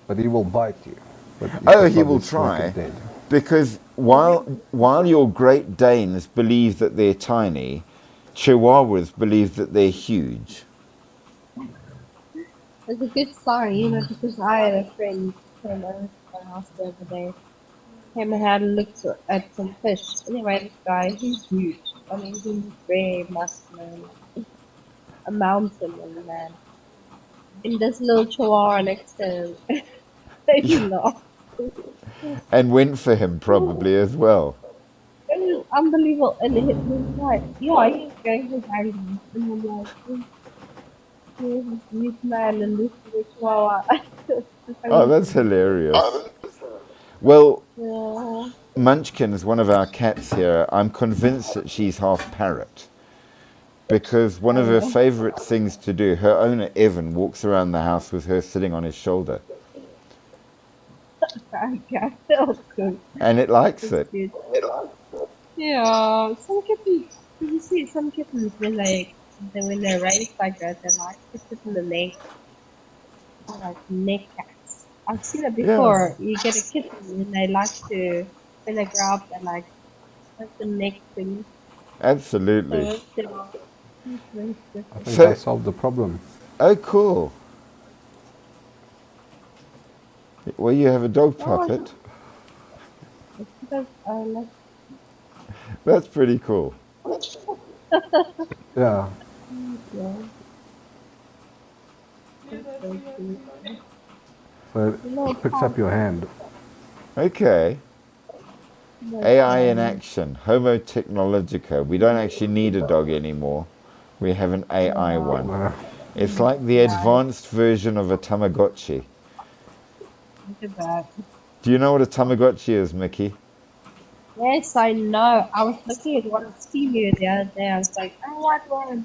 But he will bite you. But you Oh, can he will probably smack try. it dead. Because while your Great Danes believe that they're tiny, Chihuahuas believe that they're huge. It's a good sign, because I had a friend who came over to my house the other day. Came and had a look at some fish. Anyway, this guy, he's huge. I mean, he's very muscular, a mountain of a man. And this little chihuahua next to him, they laughed. And went for him probably as well. It was unbelievable. And he was like, yeah, he's going to hang me. And I'm like, here's this huge man and this little chihuahua. Oh, that's hilarious. Well, Yeah. Munchkin is one of our cats here. I'm convinced that she's half parrot. Because one of her favourite things to do, her owner Evan walks around the house with her sitting on his shoulder. Okay, feels good. And it likes it. Good. Yeah, some kittens. Did you see some kittens when they're raised like that, they like to sit in the neck, like neck cats. I've seen it before. You get a kitten and they like to, when they grow up, they like the neck thing. Absolutely. I think So- I solved the problem. Oh, cool. Well, you have a dog puppet. That's pretty cool. Yeah. So it picks up your hand. Okay. AI in action. Homo technologica. We don't actually need a dog anymore. We have an AI one. It's like the advanced version of a Tamagotchi. Look at that. Do you know what a Tamagotchi is, Mickey? Yes, I know. I was looking at one Stevie the other day. I was like, I want one.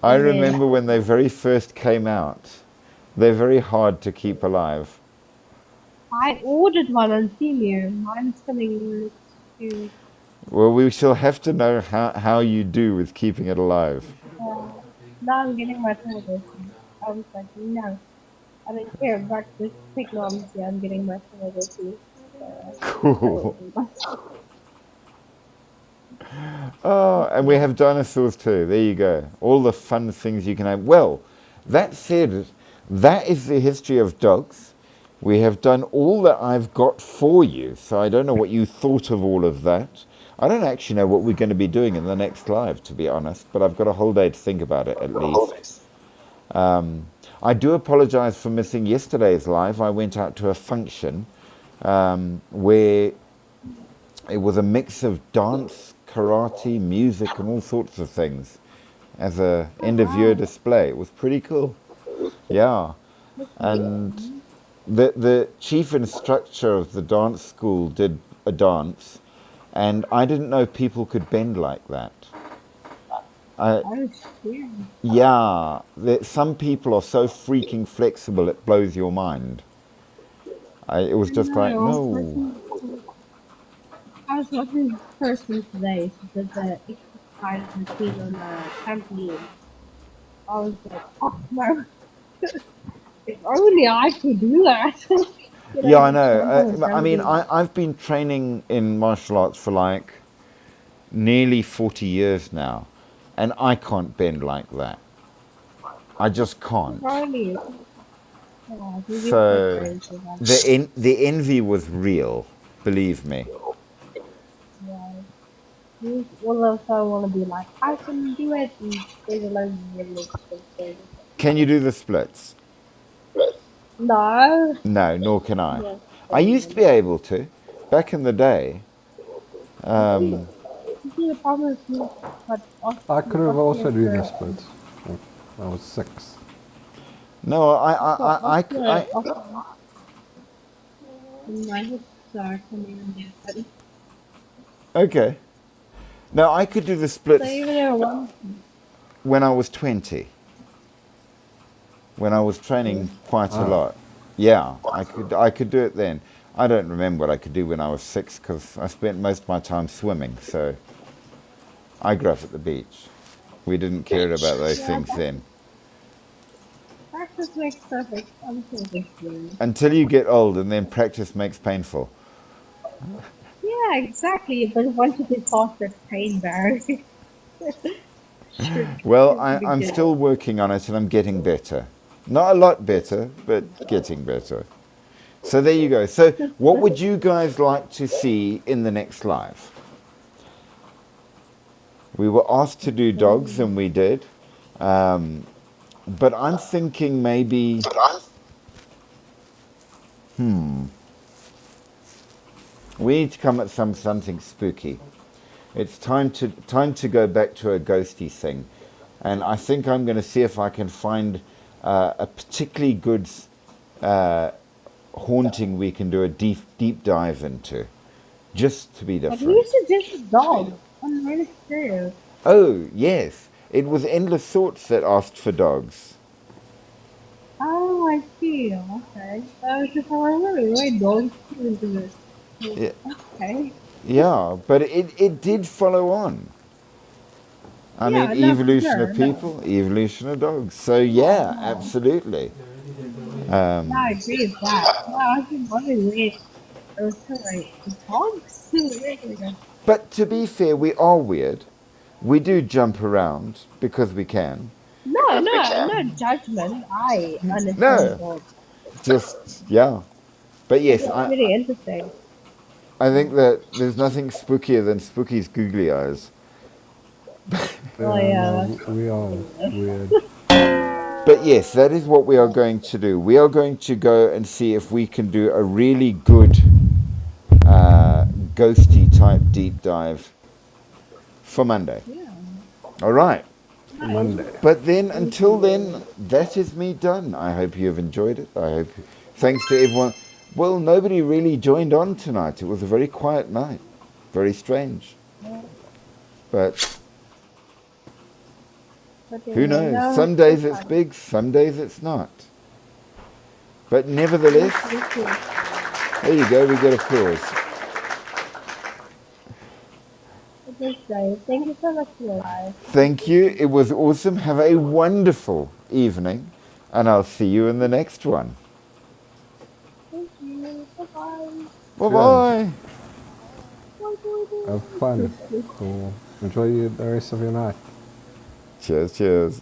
I Yeah. remember when they very first came out. They're very hard to keep alive. I ordered one on Temu. Mine's coming to. Well, we shall have to know how you do with keeping it alive. Now I'm getting my Tamagotchi. I was like, no. I don't care about this technology. I'm getting my Tamagotchi. Cool. Oh, and we have dinosaurs too. There you go. All the fun things you can have. Well, that said, that is the history of dogs. We have done all that I've got for you. So I don't know what you thought of all of that. I don't actually know what we're going to be doing in the next live, to be honest, but I've got a whole day to think about it at least. I do apologize for missing yesterday's live. I went out to a function where it was a mix of dance, karate, music, and all sorts of things as a end-of-year display. It was pretty cool. Yeah. And the chief instructor of the dance school did a dance, and I didn't know people could bend like that. Yeah, some people are so freaking flexible it blows your mind. It was just like, no. I was watching this person today. She did the exercise routine on the trampoline. I was like, oh no. If only I could do that. Yeah, I know. I mean, I've been training in martial arts for like nearly 40 years now, and I can't bend like that. I just can't. Really? So the envy was real, believe me. All of us want to be like, I can do it. And there's a load of Can you do the splits? No. No, nor can I. Yeah. I used to be able to, back in the day. You see the problem with me, but I could have also do the splits. I was 6. No, I my hips are coming in there. okay. No, I could do the splits So even though one, when I was 20. When I was training quite a lot. Yeah, I could do it then. I don't remember what I could do when I was 6 because I spent most of my time swimming. So I grew up at the beach. We didn't care about those things then. practice makes perfect. I'm so different. Until you get old and then practice makes painful. Yeah, exactly. But once you get past that pain barrier, Well, I'm still working on it and I'm getting better. Not a lot better, but getting better. So there you go. So what would you guys like to see in the next live? We were asked to do dogs and we did. But I'm thinking maybe... We need to come at something spooky. It's time to go back to a ghosty thing. And I think I'm going to see if I can find a particularly good haunting we can do a deep dive into. just to be But different. who suggested dogs? I'm really curious. Oh, yes. It was Endless Thoughts that asked for dogs. Oh, I see. Okay. I was just wondering why dogs fit into this. Yeah, Okay. yeah, but it did follow on. I mean, Yeah, no, for evolution sure. of No. people, evolution of dogs. So, yeah, No. absolutely. No, I agree with that. No, I was just wondering where it was kind of like dogs. Weird. But to be fair, we are weird. We do jump around because we can. No, no judgment. I understand No, dogs. just, yeah. But yes, It's really interesting. I think that there's nothing spookier than Spooky's googly eyes. Oh, yeah. no, we are weird. But yes, that is what we are going to do. We are going to go and see if we can do a really good ghosty type deep dive for Monday. Yeah. All right. Monday. But then, until then, that is me done. I hope you have enjoyed it. I hope. Thanks to everyone. Well, nobody really joined on tonight. It was a very quiet night. Very strange. But But who knows? no, Some days it's it's big, some days it's not. But nevertheless, fine. there you go, we got applause. It was great. Thank you so much for your life. Thank you. It was awesome. Have a wonderful evening, and I'll see you in the next one. Thank you. Bye-bye. Bye-bye. Have fun. Cool. Enjoy the rest of your night. Cheers, cheers.